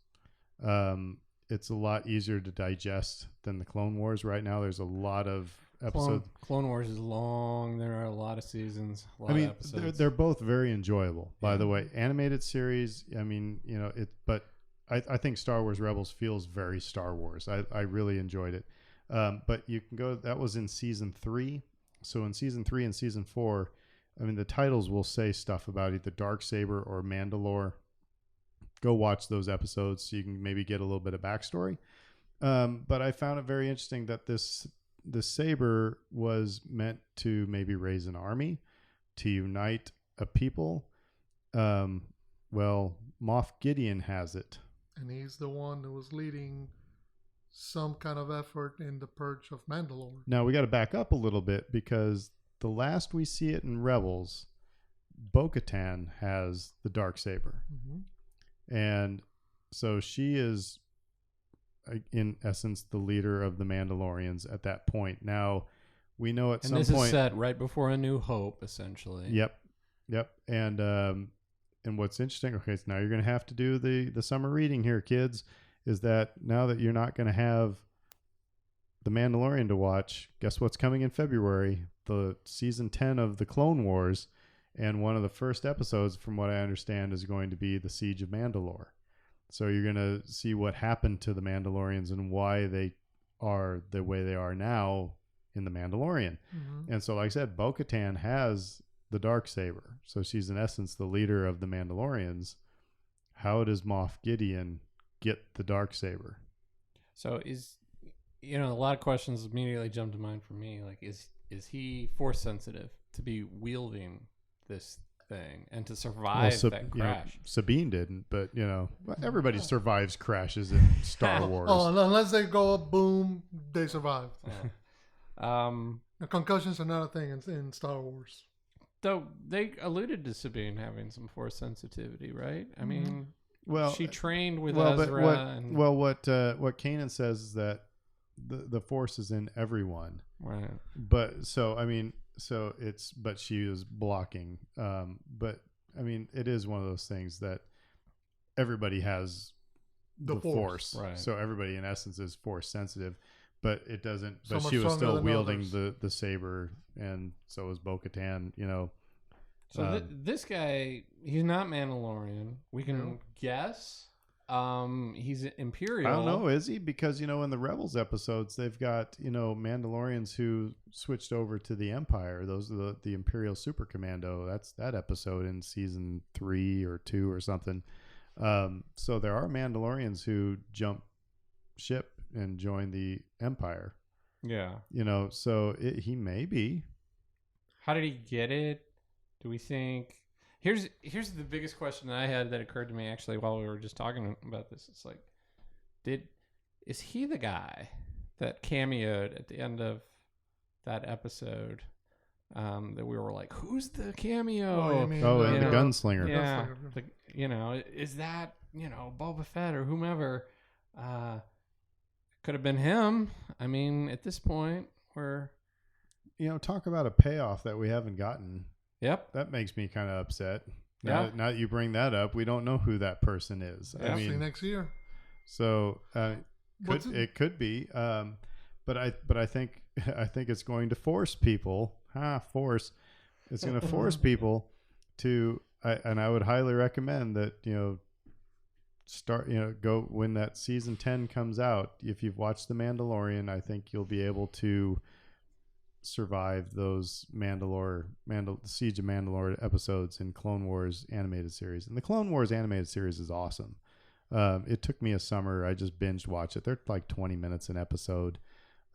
It's a lot easier to digest than the Clone Wars. Right now, there's a lot of episodes. Clone Wars is long. There are a lot of seasons. A lot of episodes. They're both very enjoyable. By the way, animated series. I mean, but I think Star Wars Rebels feels very Star Wars. I really enjoyed it. But you can go. That was in season 3. So in season 3 and season 4, I mean, the titles will say stuff about either Darksaber or Mandalore. Go watch those episodes so you can maybe get a little bit of backstory. But I found it very interesting that the saber was meant to maybe raise an army, to unite a people. Well, Moff Gideon has it. And he's the one who was leading some kind of effort in the purge of Mandalore. Now, we got to back up a little bit, because the last we see it in Rebels, Bo-Katan has the Darksaber. Mm-hmm. And so she is, in essence, the leader of the Mandalorians at that point. Now, we know at some point... And this is set right before A New Hope, essentially. Yep. And what's interesting, okay, so now you're going to have to do the summer reading here, kids, is that now that you're not going to have the Mandalorian to watch, guess what's coming in February? The season 10 of the Clone Wars. And one of the first episodes, from what I understand, is going to be the Siege of Mandalore. So you're going to see what happened to the Mandalorians and why they are the way they are now in the Mandalorian. Mm-hmm. And so, like I said, Bo-Katan has the Darksaber. So she's, in essence, the leader of the Mandalorians. How does Moff Gideon get the Darksaber? So a lot of questions immediately jump to mind for me. Like, is he force sensitive to be wielding this thing and to survive that crash? Sabine didn't, but everybody survives crashes in Star Wars. Oh, unless they go up, boom, they survive. Now, concussions are not a thing in Star Wars. Though they alluded to Sabine having some force sensitivity, right? I mean, Well, she trained with well, Ezra. what Kanan says is that the force is in everyone. Right. But so I mean, but she is blocking. But I mean, it is one of those things that everybody has the force. Right. So everybody in essence is force sensitive, but it doesn't. So But much she was stronger still than wielding others. the saber, and so was Bo-Katan. You know. So this guy, he's not Mandalorian. We can guess. He's Imperial. I don't know, is he? Because in the Rebels episodes, they've got Mandalorians who switched over to the Empire. Those are the Imperial Super Commando. That's that episode in season 3 or 2 or something. So there are Mandalorians who jump ship and join the Empire. Yeah. So he may be. How did he get it? Do we think? Here's the biggest question that I had that occurred to me actually while we were just talking about this. It's like, is he the guy that cameoed at the end of that episode? That we were like, who's the cameo? Oh, you mean, And the gunslinger. Yeah. Is that Boba Fett or whomever? Could have been him. I mean, at this point, we're talk about a payoff that we haven't gotten. Yep. That makes me kind of upset. Yeah. Now that you bring that up, we don't know who that person is. Yeah. I See mean, next year. so it could be, but I think it's going to force people. Force. It's going to force people to. And I would highly recommend that start go when that season 10 comes out. If you've watched The Mandalorian, I think you'll be able to survive those Siege of Mandalore episodes in Clone Wars animated series. And the Clone Wars animated series is awesome. It took me a summer. I just binged watch it. They're like 20 minutes an episode.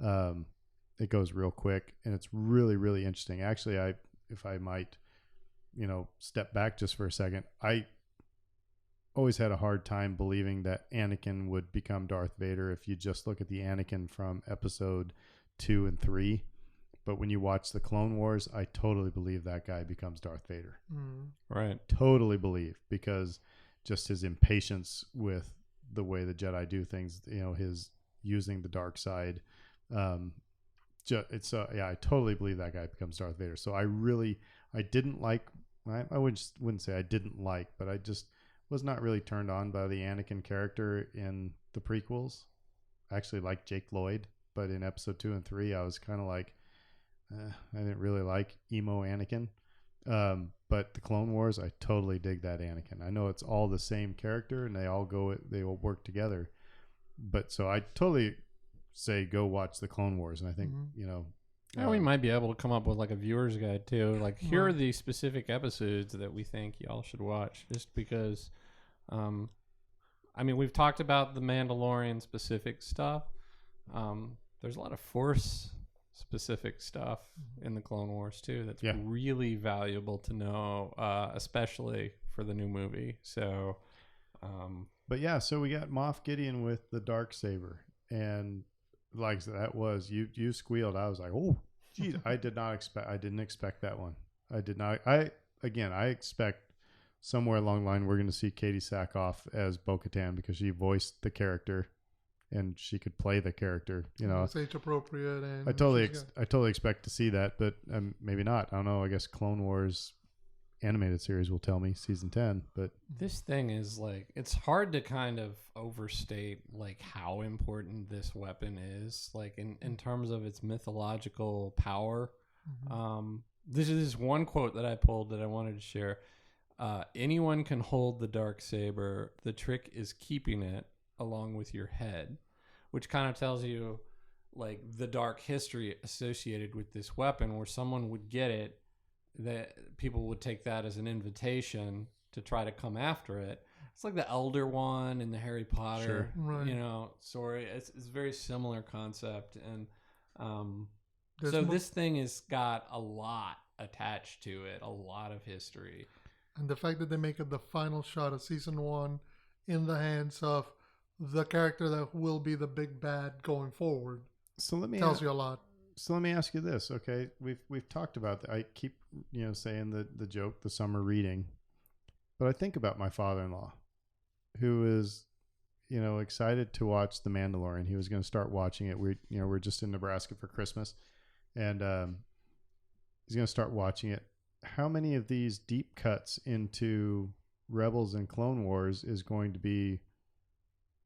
It goes real quick and it's really, really interesting. Actually, if I might, step back just for a second, I always had a hard time believing that Anakin would become Darth Vader if you just look at the Anakin from episode 2 and 3. But when you watch the Clone Wars, I totally believe that guy becomes Darth Vader. right. Totally believe, because just his impatience with the way the Jedi do things, his using the dark side. I totally believe that guy becomes Darth Vader. So I didn't like, I wouldn't say I didn't like, but I just was not really turned on by the Anakin character in the prequels. I actually liked Jake Lloyd, but in episode 2 and 3, I was kind of like, I didn't really like emo Anakin. But the Clone Wars, I totally dig that Anakin. I know it's all the same character and they all work together. But so I totally say go watch the Clone Wars. And I think, We might be able to come up with like a viewer's guide too. Like, here are the specific episodes that we think y'all should watch, just because. We've talked about the Mandalorian specific stuff. There's a lot of Force specific stuff in the Clone Wars too. That's really valuable to know, especially for the new movie. So, so we got Moff Gideon with the Darksaber, and like that was you squealed. I was like, oh, geez, I didn't expect that one. I did not. I expect somewhere along the line we're going to see Katie Sackhoff as Bo-Katan because she voiced the character. And she could play the character, It's age appropriate, and I totally expect to see that, but maybe not. I don't know. I guess Clone Wars animated series will tell me season 10. But this thing is like, it's hard to kind of overstate like how important this weapon is, like in terms of its mythological power. This is one quote that I pulled that I wanted to share. Anyone can hold the Darksaber. The trick is keeping it along with your head, which kind of tells you like the dark history associated with this weapon, where someone would get it, that people would take that as an invitation to try to come after it. It's like the Elder One in the Harry Potter, story. It's a very similar concept. And so this thing has got a lot attached to it, a lot of history. And the fact that they make it the final shot of season 1 in the hands of the character that will be the big bad going forward, so let me tells you a lot. So let me ask you this, okay? We've talked about that. I keep saying the joke, the summer reading, but I think about my father-in-law, who is excited to watch The Mandalorian. He was going to start watching it. We're just in Nebraska for Christmas, and he's going to start watching it. How many of these deep cuts into Rebels and Clone Wars is going to be,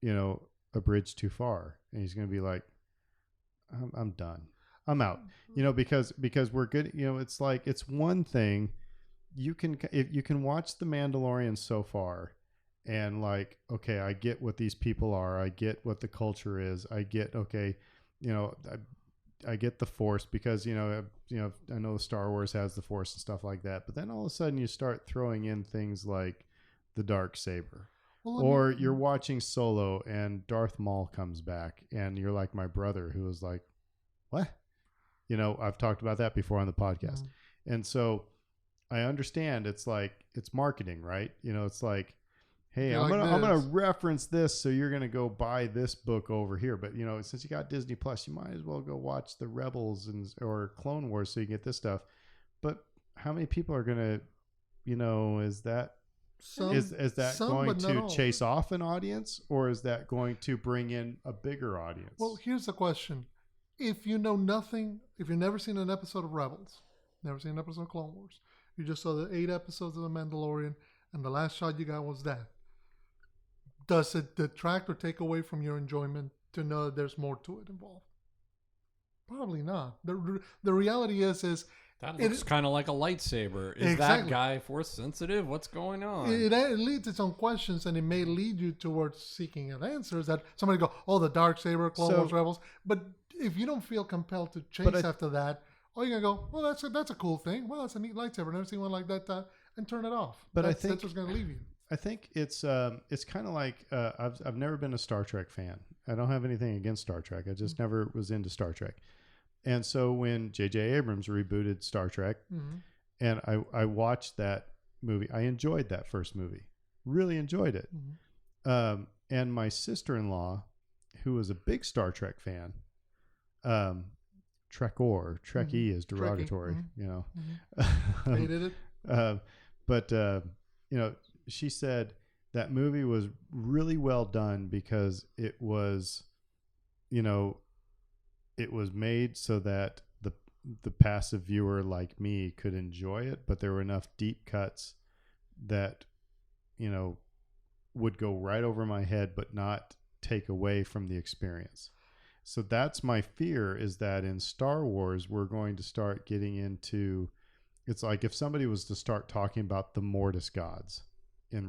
a bridge too far? And he's going to be like, I'm done. I'm out. Because we're good. It's like, it's one thing if you can watch The Mandalorian so far and like, okay, I get what these people are. I get what the culture is. I get, okay, I get the Force because, I know Star Wars has the Force and stuff like that. But then all of a sudden you start throwing in things like the dark saber. Or you're watching Solo and Darth Maul comes back and you're like my brother who was like, what? I've talked about that before on the podcast. Mm-hmm. And so I understand it's like, it's marketing, right? It's like, hey, I'm gonna reference this, so you're gonna go buy this book over here. But since you got Disney Plus, you might as well go watch the Rebels or Clone Wars so you get this stuff. But how many people are gonna, is that going to chase off an audience, or is that going to bring in a bigger audience? Well, here's the question: if you know nothing, if you've never seen an episode of Rebels, never seen an episode of Clone Wars, you just saw the 8 episodes of The Mandalorian, and the last shot you got was that. Does it detract or take away from your enjoyment to know that there's more to it involved? Probably not. The reality is that looks kind of like a lightsaber. Is that guy force sensitive? What's going on? It leads to some questions, and it may lead you towards seeking an answers that somebody go, oh, the dark saber, Clone Wars, Rebels. But if you don't feel compelled to chase after that, or you're gonna go, well, that's a cool thing. Well, it's a neat lightsaber. Never seen one like that, and turn it off. But that's what's gonna leave you. I think it's kind of like I've never been a Star Trek fan. I don't have anything against Star Trek. I just never was into Star Trek. And so when J.J. Abrams rebooted Star Trek, and I watched that movie, I enjoyed that first movie. Really enjoyed it. And my sister-in-law, who was a big Star Trek fan, Trekkie is derogatory, Hated it. But she said that movie was really well done because it was, it was made so that the passive viewer like me could enjoy it, but there were enough deep cuts that, would go right over my head, but not take away from the experience. So that's my fear, is that in Star Wars, we're going to start getting into, it's like if somebody was to start talking about the Mortis gods in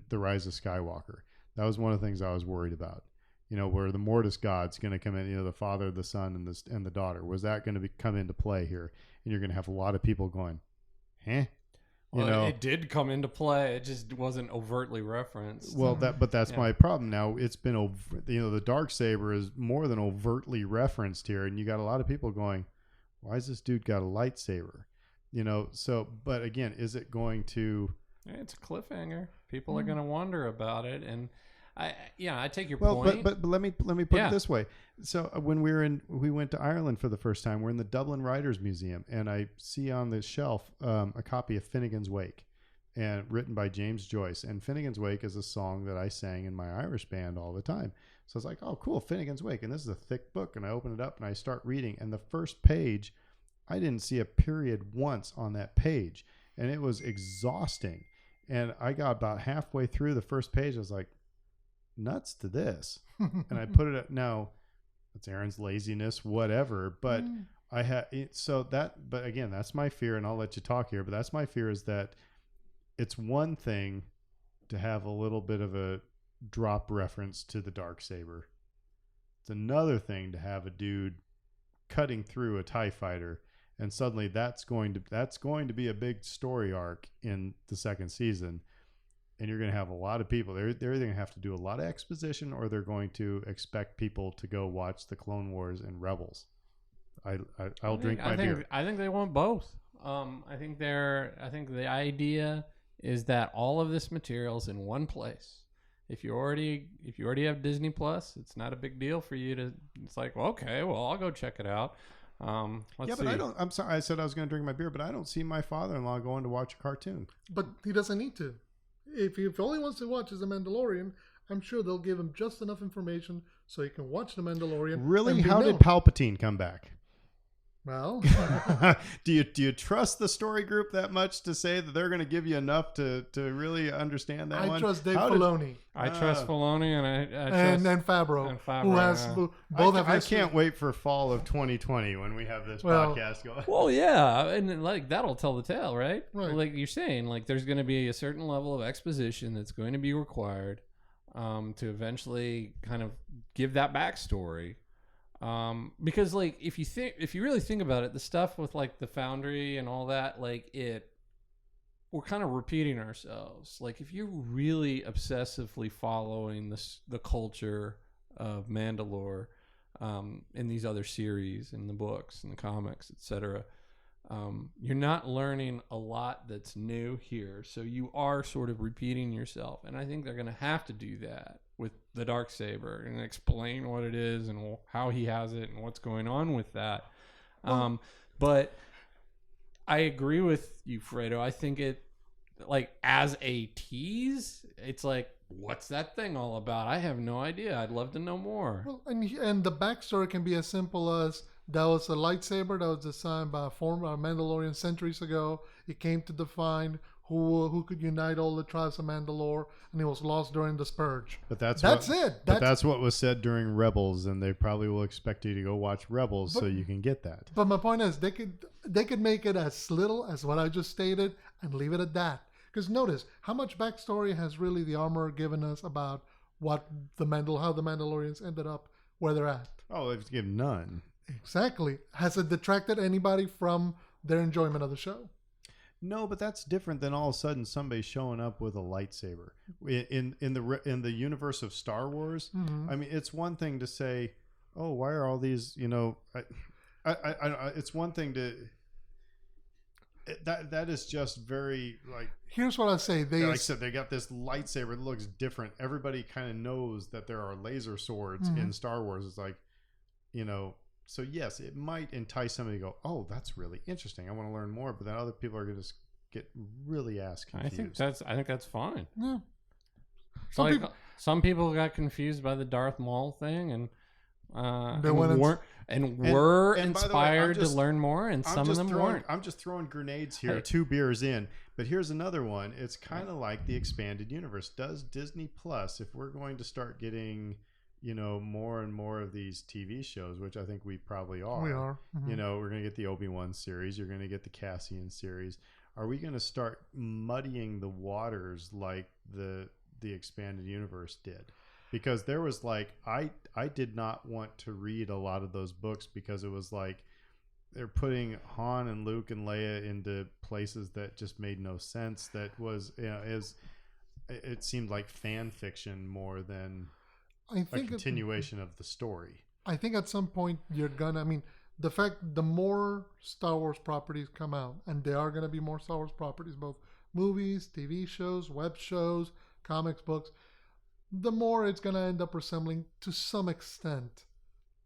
The Rise of Skywalker, that was one of the things I was worried about. Where the Mortis god's going to come in, the Father, the Son, and the Daughter. Was that going to come into play here? And you're going to have a lot of people going, "Huh?" Well, it did come into play. It just wasn't overtly referenced. Well, that's my problem. Now it's been the Darksaber is more than overtly referenced here, and you got a lot of people going, "Why has this dude got a lightsaber?" So, but again, is it going to? It's a cliffhanger. People are going to wonder about it, and I take your point. But let me put it this way. So when we went to Ireland for the first time, we're in the Dublin Writers Museum, and I see on the shelf a copy of Finnegan's Wake, and written by James Joyce. And Finnegan's Wake is a song that I sang in my Irish band all the time. So I was like, oh, cool, Finnegan's Wake, and this is a thick book. And I open it up and I start reading, and the first page, I didn't see a period once on that page, and it was exhausting. And I got about halfway through the first page, I was like, nuts to this. And I put it up. Now it's Aaron's laziness, whatever, but I had but again, that's my fear, and I'll let you talk here, but that's my fear, is that it's one thing to have a little bit of a drop reference to the Darksaber. It's another thing to have a dude cutting through a TIE fighter, and suddenly that's going to be a big story arc in the second season. And you're going to have a lot of people. They're either going to have to do a lot of exposition, or they're going to expect people to go watch the Clone Wars and Rebels. I'll drink my beer. I think they want both. I think the idea is that all of this material's in one place. If you already have Disney Plus, it's not a big deal for you to. It's like, well, okay, well, I'll go check it out. Let's Yeah, but see. I don't. I'm sorry. I said I was going to drink my beer, but I don't see my father-in-law going to watch a cartoon. But he doesn't need to. If all he wants to watch is The Mandalorian, I'm sure they'll give him just enough information so he can watch The Mandalorian. Really? and be How did known. Palpatine come back? Well, do you trust the story group that much to say that they're going to give you enough to really understand that I one? trust Dave How did- Filoni I trust Filoni and I and trust Favreau, and Favreau, who has yeah. both I, have. I history. can't wait for fall of 2020 when we have this Well, podcast going. Well, yeah, and like that'll tell the tale, right? Right. Like you're saying, like there's going to be a certain level of exposition that's going to be required to eventually kind of give that backstory. Because like if you really think about it, the stuff with like the Foundry and all that, like we're kind of repeating ourselves. Like if you're really obsessively following the culture of Mandalore in these other series, in the books and the comics, etc., you're not learning a lot that's new here. So you are sort of repeating yourself, and I think they're going to have to do that with the Darksaber and explain what it is and how he has it and what's going on with that. But I agree with you, Fredo. I think it, like, as a tease, it's like, what's that thing all about? I have no idea. I'd love to know more. Well, and the backstory can be as simple as that was a lightsaber that was designed by a former Mandalorian centuries ago. It came to define who could unite all the tribes of Mandalore, and it was lost during the Spurge. But that's it. But that's what was said during Rebels, and they probably will expect you to go watch Rebels so you can get that. But my point is, they could make it as little as what I just stated and leave it at that. Because notice how much backstory has really the armor given us about how the Mandalorians ended up where they're at. Oh, they've given none. Exactly. Has it detracted anybody from their enjoyment of the show? No, but that's different than all of a sudden somebody showing up with a lightsaber in the universe of Star Wars. Mm-hmm. I mean, it's one thing to say, "Oh, why are all these?" You know, it's one thing to that is just very like. Here's what I say: Like I said, they got this lightsaber that looks different. Everybody kind of knows that there are laser swords in Star Wars. It's like, you know. So yes, it might entice somebody to go, "Oh, that's really interesting. I want to learn more." But then other people are going to just get really ass confused. I think that's fine. Yeah. Some people got confused by the Darth Maul thing, and They went were and by the way, inspired to learn more, and some of them weren't. I'm just throwing grenades here. Hey. 2 beers in, but here's another one. It's kind of like the expanded universe. Does Disney Plus, if we're going to start getting, you know, more and more of these TV shows, which I think we probably are. We are. Mm-hmm. You know, we're going to get the Obi-Wan series. You're going to get the Cassian series. Are we going to start muddying the waters like the expanded universe did? Because there was like, I did not want to read a lot of those books because it was like they're putting Han and Luke and Leia into places that just made no sense. That was, you know, it seemed like fan fiction more than I think a continuation of the story. I think at some point the more Star Wars properties come out, and there are gonna be more Star Wars properties, both movies, TV shows, web shows, comics, books, the more it's gonna end up resembling to some extent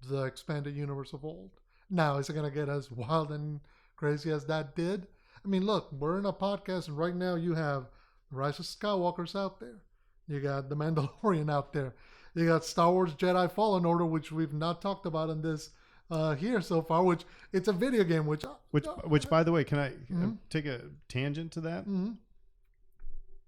the expanded universe of old. Now, is it gonna get as wild and crazy as that did? I mean, look, we're in a podcast, and right now you have the Rise of Skywalkers out there. You got the Mandalorian out there. You got Star Wars Jedi Fallen Order, which we've not talked about in this here so far, which it's a video game, which by the way, can I take a tangent to that? Mm-hmm.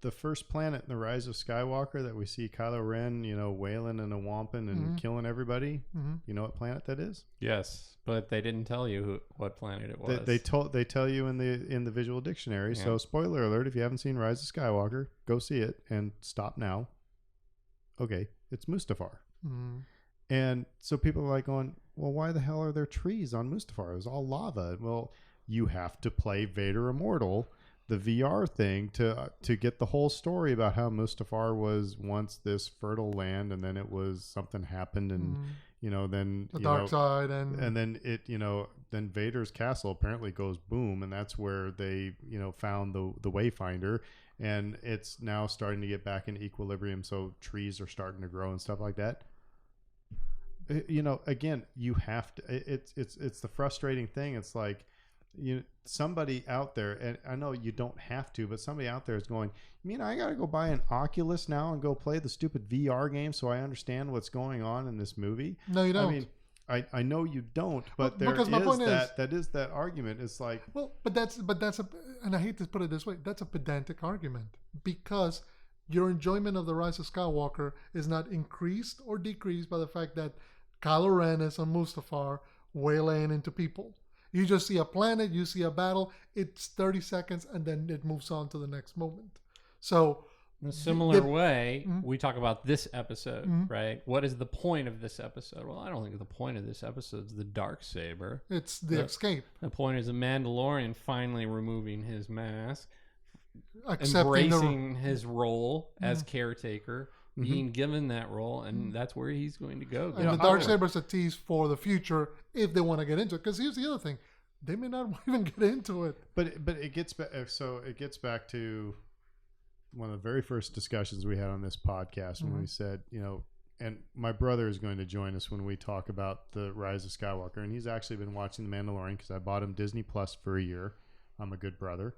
The first planet in the Rise of Skywalker that we see Kylo Ren, you know, wailing and a wamping and killing everybody. Mm-hmm. You know what planet that is? Yes, but they didn't tell you what planet it was. They tell you in the visual dictionary. Yeah. So spoiler alert: if you haven't seen Rise of Skywalker, go see it and stop now. Okay, it's Mustafar. Mm-hmm. And so people are like going, well, why the hell are there trees on Mustafar? It was all lava. Well, you have to play Vader Immortal, the VR thing, to get the whole story about how Mustafar was once this fertile land, and then it was something happened, and you know, then the dark side, and then it, you know, then Vader's castle apparently goes boom, and that's where they, you know, found the Wayfinder, and it's now starting to get back in equilibrium, so trees are starting to grow and stuff like that. again, you have to. It's the frustrating thing. It's like, somebody out there, and I know you don't have to, but somebody out there is going, you mean I got to go buy an Oculus now and go play the stupid VR game so I understand what's going on in this movie? No, you don't. I mean, I know you don't, but that is that argument. It's like, well, but that's and I hate to put it this way, that's a pedantic argument, because your enjoyment of the Rise of Skywalker is not increased or decreased by the fact that Kylo Ren is on Mustafar waylaying into people. You just see a planet, you see a battle, it's 30 seconds, and then it moves on to the next moment. So, in a similar way, we talk about this episode, right? What is the point of this episode? Well, I don't think the point of this episode is the Darksaber. It's the escape. The point is a Mandalorian finally removing his mask, Accepting embracing his role as caretaker, being given that role, and that's where he's going to go. And the Darksaber's a tease for the future if they want to get into it. Because here's the other thing, they may not even get into it. But it gets back. So it gets back to one of the very first discussions we had on this podcast when we said, and my brother is going to join us when we talk about the Rise of Skywalker, and he's actually been watching The Mandalorian because I bought him Disney Plus for a year. I'm a good brother,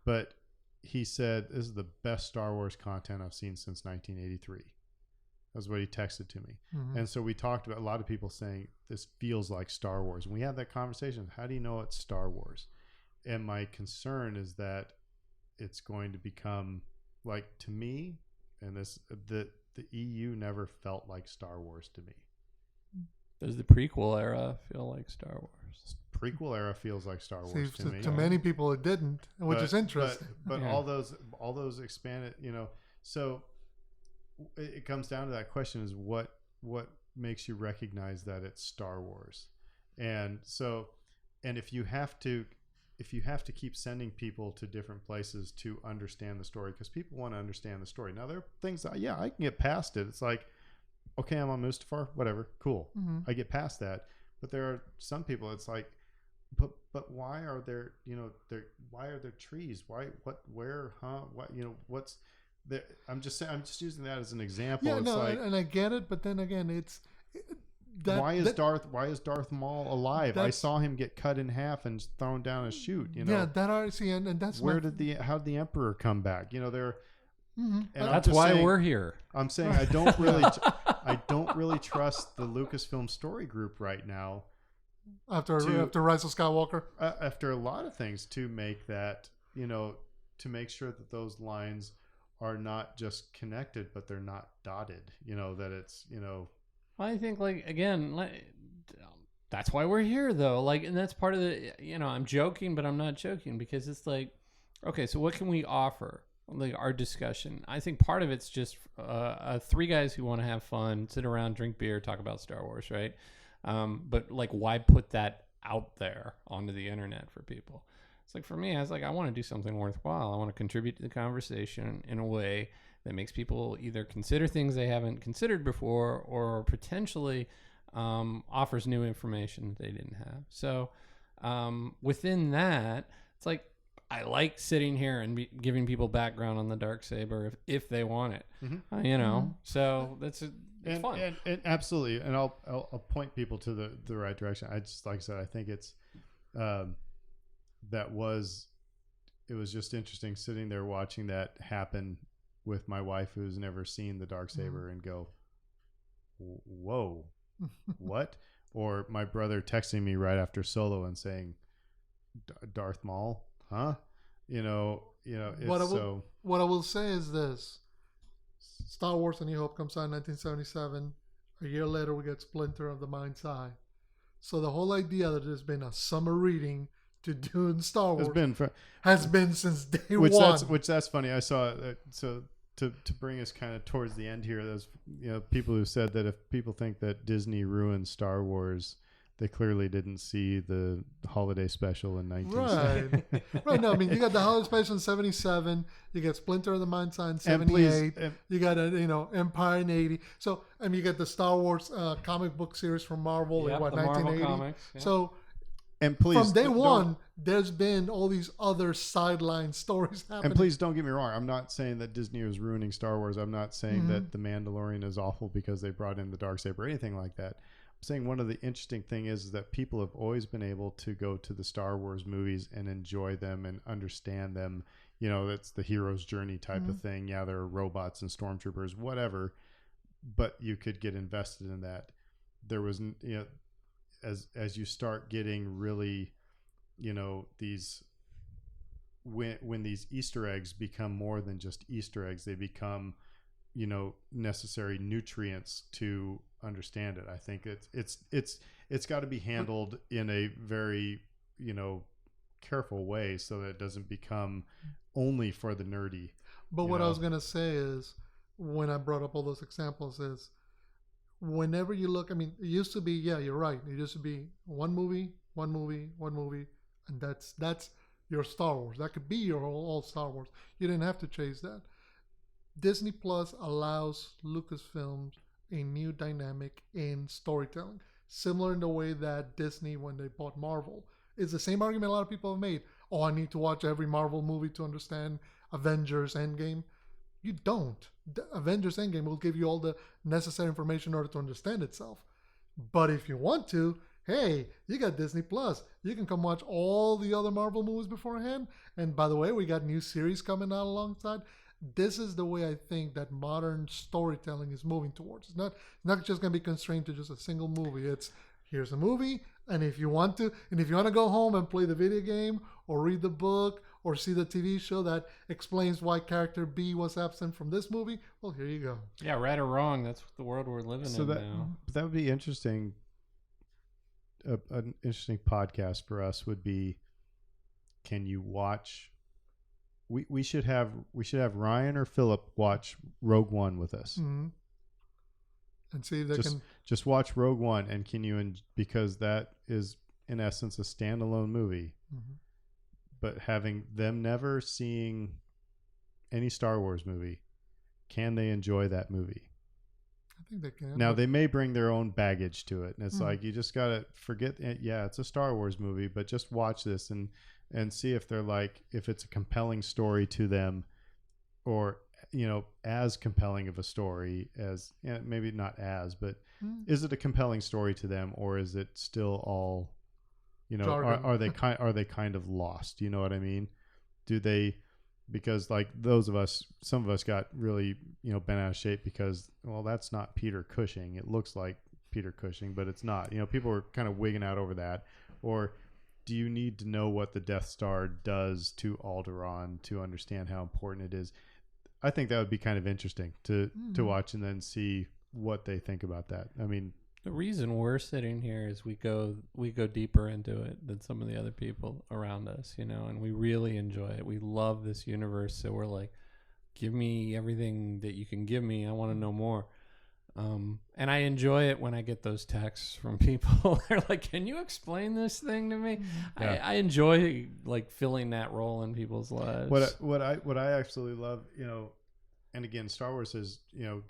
but he said, this is the best Star Wars content I've seen since 1983. That's what he texted to me. And so we talked about a lot of people saying this feels like Star Wars. And we had that conversation. How do you know it's Star Wars? And my concern is that it's going to become like, to me, and the EU never felt like Star Wars to me. Does the prequel era feel like Star Wars? Prequel era feels like Star Wars to me. To many people, it didn't, which is interesting. But all those expanded, so it comes down to that question: is what makes you recognize that it's Star Wars? And so, and if you have to keep sending people to different places to understand the story, because people want to understand the story. Now there are things that, I can get past it. It's like, okay, I'm on Mustafar, whatever, cool. I get past that. But there are some people, it's like, but why are there, why are there trees? What's there? I'm just using that as an example. Yeah, it's no, like, and I get it, but then again, why is Darth Maul alive? I saw him get cut in half and thrown down a chute. Yeah, and that's how did the Emperor come back? There. And that's why we're here. I'm saying I don't really trust the Lucasfilm story group right now. After Rise of Skywalker, after a lot of things, to make that, to make sure that those lines are not just connected, but they're not dotted. That it's I think that's why we're here though. And that's part of the. I'm joking, but I'm not joking, because it's like, okay, so what can we offer? Our discussion. I think part of it's just three guys who want to have fun, sit around, drink beer, talk about Star Wars, right? But why put that out there onto the internet for people? It's like, for me, I was like, I want to do something worthwhile. I want to contribute to the conversation in a way that makes people either consider things they haven't considered before, or potentially offers new information that they didn't have. So within that, it's like, I like sitting here and giving people background on the Darksaber if they want it, So it's fun. And absolutely, and I'll point people to the right direction. I just, like I said, I think it's it was just interesting sitting there watching that happen with my wife, who's never seen the Darksaber, and go, whoa, what? Or my brother texting me right after Solo and saying, Darth Maul. Huh? What I will say is this: Star Wars: A New Hope comes out in 1977. A year later, we get Splinter of the Mind's Eye. So the whole idea that there's been a summer reading to do in Star Wars has been since day one. That's funny. I saw so to bring us kind of towards the end here. There's people who said that if people think that Disney ruined Star Wars, they clearly didn't see the holiday special in 1970. Right. No, I mean, you got the holiday special in 77. You got Splinter of the Mind's Eye in 78. You got Empire in 80. So, you got the Star Wars comic book series from Marvel in 1980. Marvel comics, yeah. So, And please, from day don't- one, there's been all these other sideline stories happening. And please don't get me wrong. I'm not saying that Disney was ruining Star Wars. I'm not saying that The Mandalorian is awful because they brought in the Darksaber or anything like that. I'm saying one of the interesting thing is that people have always been able to go to the Star Wars movies and enjoy them and understand them. You know, that's the hero's journey type of thing. Yeah, there are robots and stormtroopers, whatever. But you could get invested in that. There was, you know, as you start getting really, you know, these when these Easter eggs become more than just Easter eggs, they become, you know, necessary nutrients to understand it. I think it's got to be handled in a very, you know, careful way so that it doesn't become only for the nerdy. But what I was gonna say is, when I brought up all those examples, is whenever you look, I mean, it used to be, yeah, you're right. It used to be one movie, and that's your Star Wars. That could be your all Star Wars. You didn't have to chase that. Disney Plus allows Lucasfilms a new dynamic in storytelling, similar in the way that Disney, when they bought Marvel, is the same argument a lot of people have made. Oh, I need to watch every Marvel movie to understand Avengers Endgame. You don't. The Avengers Endgame will give you all the necessary information in order to understand itself. But if you want to, hey, you got Disney Plus. You can come watch all the other Marvel movies beforehand. And by the way, we got new series coming out alongside. This is the way I think that modern storytelling is moving towards. It's not just going to be constrained to just a single movie. It's here's a movie, and if you want to go home and play the video game or read the book or see the TV show that explains why character B was absent from this movie, well, here you go. Yeah, right or wrong, that's the world we're living in now. That would be interesting. An interesting podcast for us would be, can you watch? We should have Ryan or Philip watch Rogue One with us. Mm-hmm. And see if they can just watch Rogue One, and can you because that is in essence a standalone movie. Mm-hmm. But having them never seeing any Star Wars movie, can they enjoy that movie? I think they can. Now, they may bring their own baggage to it. And it's like, you just got to forget, yeah, it's a Star Wars movie, but just watch this and see if they're like, if it's a compelling story to them, or, you know, as compelling of a story as, maybe not as, but is it a compelling story to them, or is it still all, you know, are they kind of lost? You know what I mean? Do they, because like some of us got really, you know, bent out of shape because, well, that's not Peter Cushing. It looks like Peter Cushing, but it's not. You know, people were kind of wigging out over that. Or do you need to know what the Death Star does to Alderaan to understand how important it is? I think that would be kind of interesting to watch and then see what they think about that. I mean, the reason we're sitting here is we go deeper into it than some of the other people around us, you know, and we really enjoy it. We love this universe, so we're like, give me everything that you can give me. I want to know more. And I enjoy it when I get those texts from people. They're like, can you explain this thing to me? Yeah. I enjoy like filling that role in people's lives. What I absolutely love, you know, and again, Star Wars has, you know,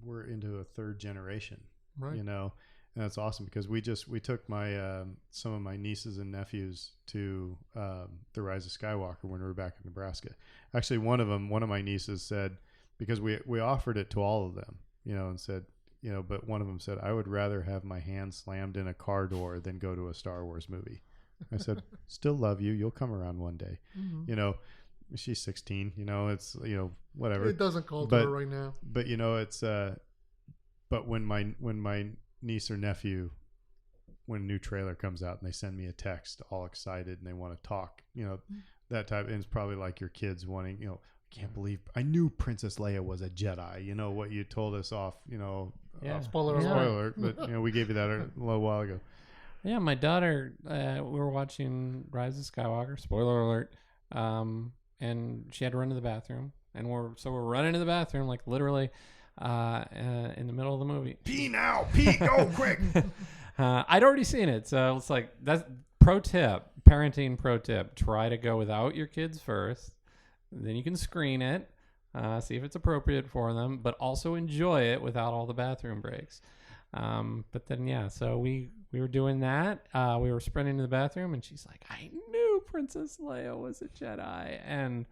we're into a third generation. Right. You know, and that's awesome because we took my some of my nieces and nephews to the Rise of Skywalker when we were back in Nebraska. Actually, one of my nieces said, because we offered it to all of them, you know, and said, you know, but one of them said, I would rather have my hand slammed in a car door than go to a Star Wars movie. I said, still love you. You'll come around one day. Mm-hmm. You know, she's 16. You know, it's, you know, whatever. It doesn't call to her right now. But you know, it's but when my niece or nephew, when a new trailer comes out and they send me a text all excited and they want to talk, you know, that type, and it's probably like your kids wanting, you know, I can't believe I knew Princess Leia was a Jedi, you know, what you told us off, you know, spoiler alert, but you know, we gave you that a little while ago. Yeah, my daughter, we were watching Rise of Skywalker, spoiler alert, and she had to run to the bathroom, and we're running to the bathroom, like literally in the middle of the movie. Pee now, go quick. I'd already seen it, so it's like, that's parenting pro tip, try to go without your kids first, then you can screen it, see if it's appropriate for them, but also enjoy it without all the bathroom breaks. But then, yeah, so we were doing that. We were sprinting to the bathroom, and she's like, I knew Princess Leia was a Jedi. And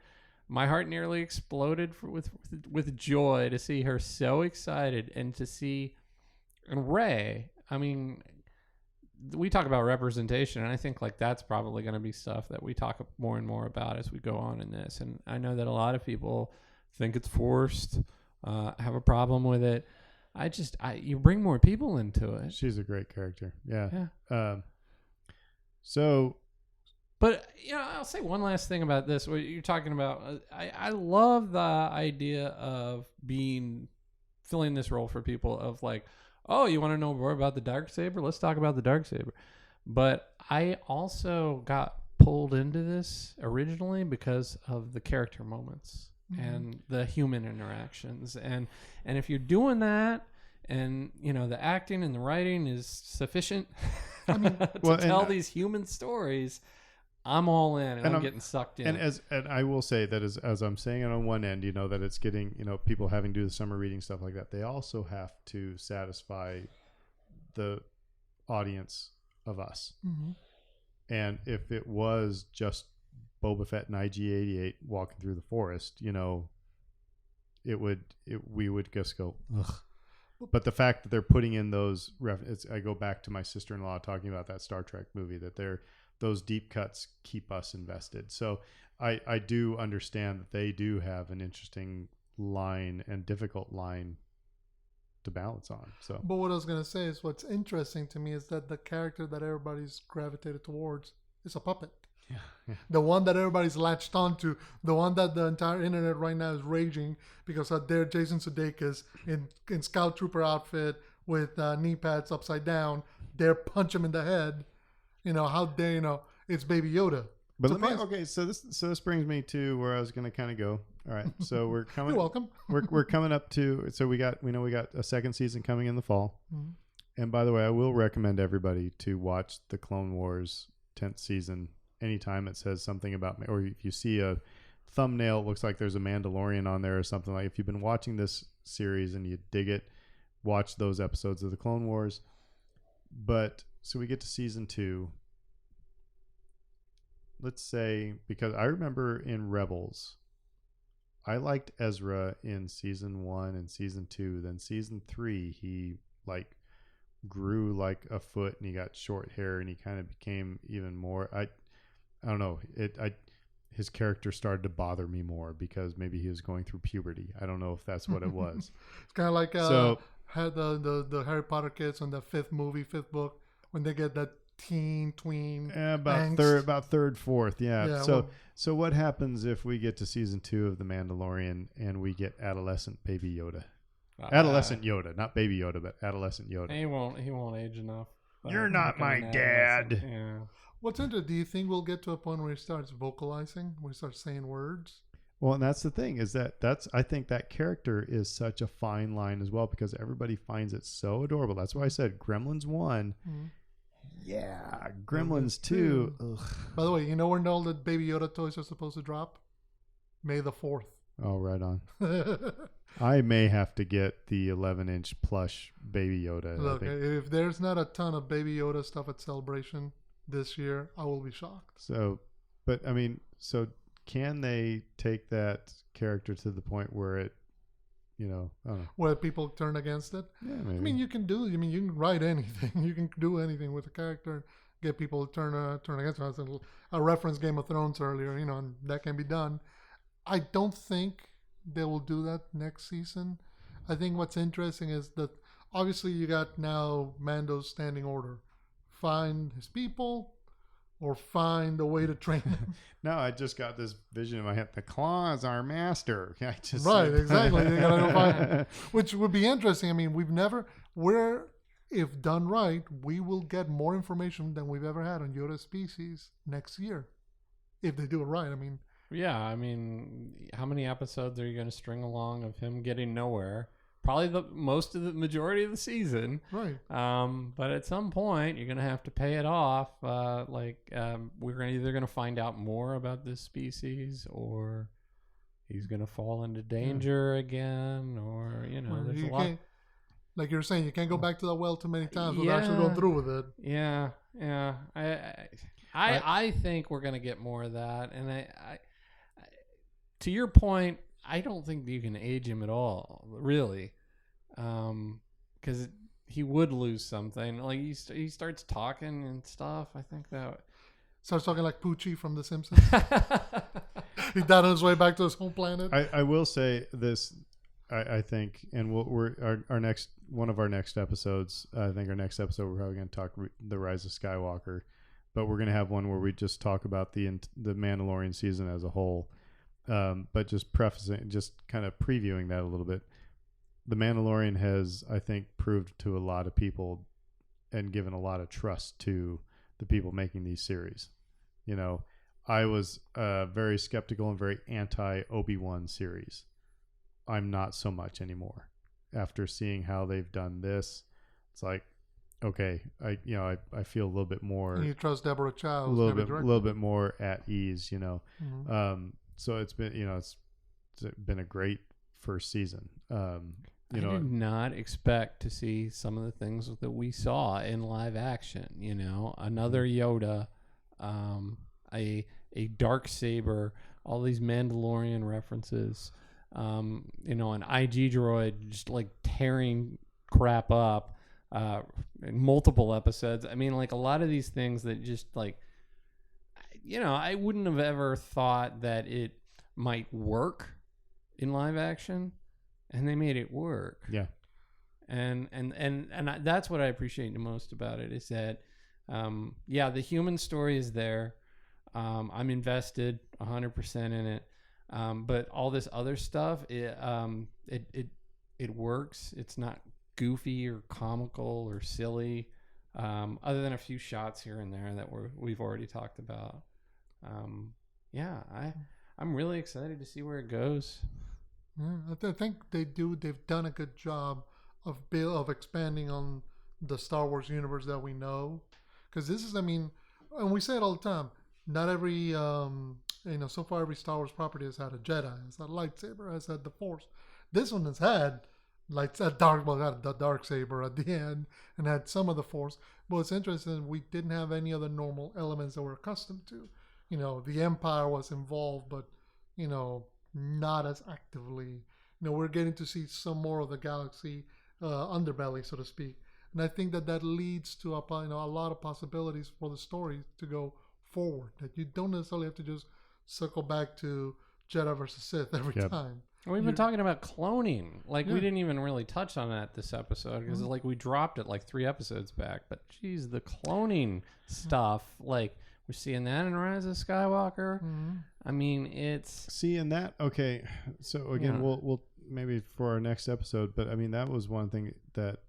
my heart nearly exploded with joy to see her so excited and to see and Rey. I mean, we talk about representation, and I think like that's probably going to be stuff that we talk more and more about as we go on in this. And I know that a lot of people think it's forced, have a problem with it. You bring more people into it. She's a great character. Yeah. Yeah. But I'll say one last thing about this. What you're talking about, I love the idea of filling this role for people of like, oh, you want to know more about the Darksaber? Let's talk about the Darksaber. But I also got pulled into this originally because of the character moments and the human interactions. And if you're doing that and, the acting and the writing is sufficient to tell these human stories, I'm all in and I'm getting sucked in. And I will say that as I'm saying it on one end, that it's getting, people having to do the summer reading stuff like that. They also have to satisfy the audience of us. Mm-hmm. And if it was just Boba Fett and IG-88 walking through the forest, we would just go, ugh. But the fact that they're putting in those I go back to my sister-in-law talking about that Star Trek movie, that those deep cuts keep us invested. So I do understand that they do have an interesting line and difficult line to balance on. So, but what I was going to say is what's interesting to me is that the character that everybody's gravitated towards is a puppet. Yeah. The one that everybody's latched onto, the one that the entire internet right now is raging because there Jason Sudeikis in Scout Trooper outfit with knee pads upside down, dare punch him in the head. How dare it's Baby Yoda. But so this brings me to where I was going to kind of go. All right, so we're coming. You're welcome. we're coming up to. So we got a second season coming in the fall. Mm-hmm. And by the way, I will recommend everybody to watch the Clone Wars 10th season. Anytime it says something about, or if you see a thumbnail, it looks like there's a Mandalorian on there or something. Like if you've been watching this series and you dig it, watch those episodes of the Clone Wars. But so we get to season 2. Let's say, because I remember in Rebels, I liked Ezra in season 1 and season 2. Then season 3, he grew like a foot and he got short hair and he kind of became even more. I don't know. His character started to bother me more because maybe he was going through puberty. I don't know if that's what it was. It's kind of like had the Harry Potter kids on the 5th book when they get that tween. About third, fourth. Yeah. So what happens if we get to season 2 of The Mandalorian and we get adolescent Baby Yoda? Adolescent Yoda, not Baby Yoda, but adolescent Yoda. He won't age enough. You're not my dad. Yeah. What's interesting, do you think we'll get to a point where he starts vocalizing, where he starts saying words? Well, and that's the thing is I think that character is such a fine line as well because everybody finds it so adorable. That's why I said Gremlins 1. Mm-hmm. Yeah, Gremlins 2. Ugh. By the way, you know when all the Baby Yoda toys are supposed to drop? May the 4th. Oh, right on. I may have to get the 11-inch plush Baby Yoda. Look, if there's not a ton of Baby Yoda stuff at Celebration this year, I will be shocked. So can they take that character to the point where it, I don't know. Where people turn against it? Yeah, maybe. I mean, you can write anything. You can do anything with a character, get people to turn against it. I referenced Game of Thrones earlier, and that can be done. I don't think they will do that next season. I think what's interesting is that obviously you got now Mando's standing order. Find his people or find a way to train them. No, I just got this vision in my head. The Claw is our master. Right, exactly. You gotta go find, which would be interesting. I mean, if done right, we will get more information than we've ever had on Yoda species next year. If they do it right, I mean. Yeah, I mean, how many episodes are you going to string along of him getting nowhere? Probably the majority of the season. Right. But at some point, you're going to have to pay it off. We're either going to find out more about this species or he's going to fall into danger again, or, there's a lot. like you're saying, you can't go back to the well too many times without actually going through with it. Yeah. I think we're gonna get more of that, and I to your point, I don't think you can age him at all, really, because he would lose something. Like he starts talking and stuff. I think that Starts talking like Poochie from The Simpsons. He's down on his way back to his home planet. I will say this. I think, and our next one of our next episodes. I think our next episode we're probably going to talk the Rise of Skywalker, but we're going to have one where we just talk about the Mandalorian season as a whole. But just prefacing, just kind of previewing that a little bit. The Mandalorian has, I think, proved to a lot of people and given a lot of trust to the people making these series. You know, I was very skeptical and very anti Obi-Wan series. I'm not so much anymore. After seeing how they've done this, it's like, okay, I feel a little bit more. And you trust Deborah Chow, a little bit more at ease. You know, so it's been it's been a great first season. I did not expect to see some of the things that we saw in live action. You know, another Yoda, a dark saber, all these Mandalorian references. An IG droid just like tearing crap up in multiple episodes. I mean, like a lot of these things that just like, I wouldn't have ever thought that it might work in live action, and they made it work. Yeah. And that's what I appreciate the most about it is that, the human story is there. I'm invested 100% in it. But all this other stuff, it works. It's not goofy or comical or silly, other than a few shots here and there that we've already talked about. I'm really excited to see where it goes. Yeah, I think they've done a good job of expanding on the Star Wars universe that we know. Because this is, and we say it all the time, not every, so far every Star Wars property has had a Jedi, has had a lightsaber, has had the Force. This one has had had the dark saber at the end and had some of the Force. But it's interesting, we didn't have any other normal elements that we're accustomed to. The Empire was involved, but, not as actively. We're getting to see some more of the galaxy underbelly, so to speak. And I think that leads to a lot of possibilities for the story to go forward. That you don't necessarily have to just circle back to Jedi versus Sith every time. We've been talking about cloning. We didn't even really touch on that this episode because we dropped it 3 episodes back. But geez, the cloning stuff, we're seeing that in Rise of Skywalker. It's seeing that. Okay, so again, we'll maybe for our next episode. But that was one thing that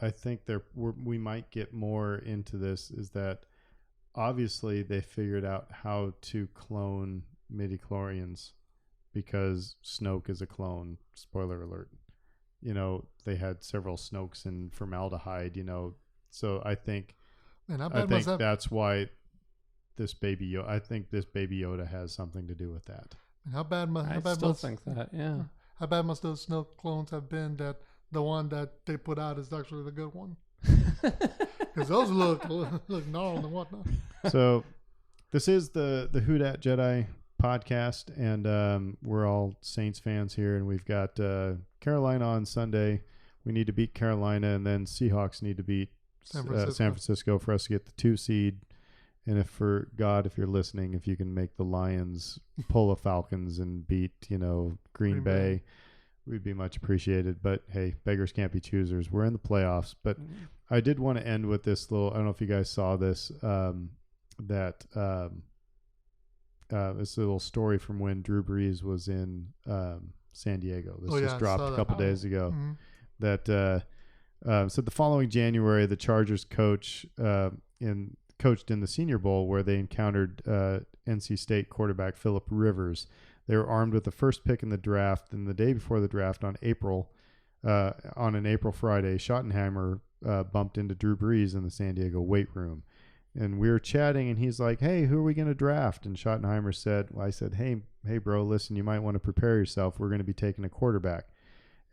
I think we might get more into. This is that obviously they figured out how to clone midichlorians because Snoke is a clone. Spoiler alert. They had several Snokes in formaldehyde. So I think that's why this baby Yoda. I think this baby Yoda has something to do with that. And I think that. Yeah. How bad must those Snoke clones have been that the one that they put out is actually the good one? Because those look gnarled and whatnot. So this is the Who Dat Jedi podcast, and we're all Saints fans here, and we've got Carolina on Sunday. We need to beat Carolina, and then Seahawks need to beat San Francisco for us to get the 2 seed. And if you're listening, if you can make the Lions pull the Falcons and beat, Green Bay, we'd be much appreciated. But hey, beggars can't be choosers. We're in the playoffs. But I did want to end with this little, I don't know if you guys saw this, this little story from when Drew Brees was in San Diego. This just dropped a couple days ago. That said the following January, the Chargers coached in the Senior Bowl where they encountered NC State quarterback Phillip Rivers. They were armed with the first pick in the draft, and the day before the draft on an April Friday, Schottenheimer bumped into Drew Brees in the San Diego weight room. And we were chatting, and he's like, "Hey, who are we going to draft?" And Schottenheimer said, "Hey, bro, listen, you might want to prepare yourself. We're going to be taking a quarterback."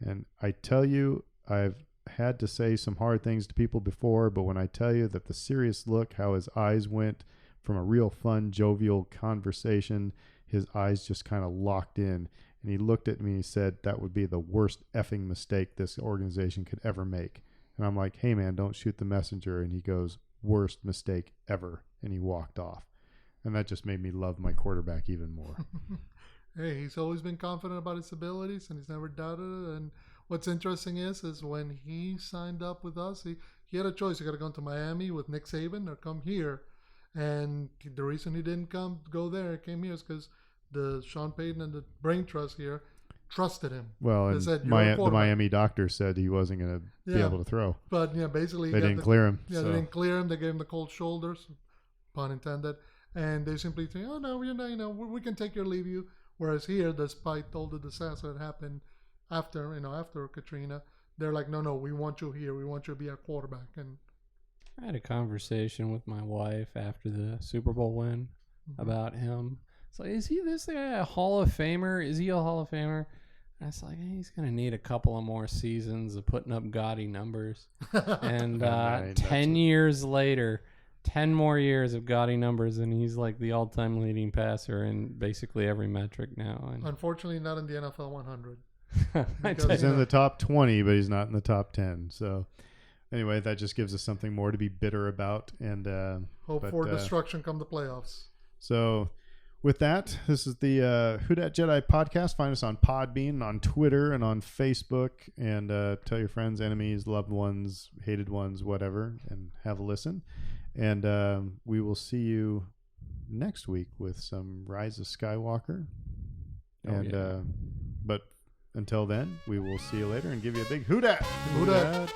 And I tell you, I've had to say some hard things to people before, but when I tell you that the serious look, how his eyes went from a real fun, jovial conversation, his eyes just kind of locked in. And he looked at me and he said, that would be the worst effing mistake this organization could ever make. And I'm like, hey, man, don't shoot the messenger. And he goes, worst mistake ever. And he walked off. And that just made me love my quarterback even more. Hey, he's always been confident about his abilities, and he's never doubted it. And what's interesting is when he signed up with us, he had a choice. He got to go to Miami with Nick Saban or come here. And the reason he didn't go there, came here, is because the Sean Payton and the Brain Trust here trusted him. Well, They and said, the "You're a quarterback." Miami doctor said he wasn't going to be Yeah. able to throw. But basically They didn't clear him. Yeah, so. they didn't clear him. They gave him the cold shoulders, pun intended, and they simply say, "Oh no, we can take you or leave you." Whereas here, despite all the disaster that happened after Katrina, they're like, "No, we want you here. We want you to be our quarterback." And I had a conversation with my wife after the Super Bowl win about him. It's like, is he this guy a Hall of Famer? Is he a Hall of Famer? And it's like, hey, he's going to need a couple of more seasons of putting up gaudy numbers. And 10 years later, 10 more years of gaudy numbers, and he's like the all-time leading passer in basically every metric now. And unfortunately, not in the NFL 100. He's in the top 20, but he's not in the top 10. So anyway, that just gives us something more to be bitter about. And hope for destruction come the playoffs. So with that, this is the Who Dat Jedi podcast. Find us on Podbean, on Twitter, and on Facebook. And tell your friends, enemies, loved ones, hated ones, whatever, and have a listen. And we will see you next week with some Rise of Skywalker. But until then, we will see you later and give you a big Who Dat. Who Dat.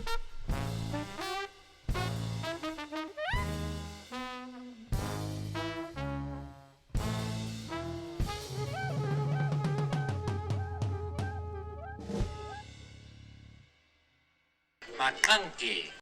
McConkey.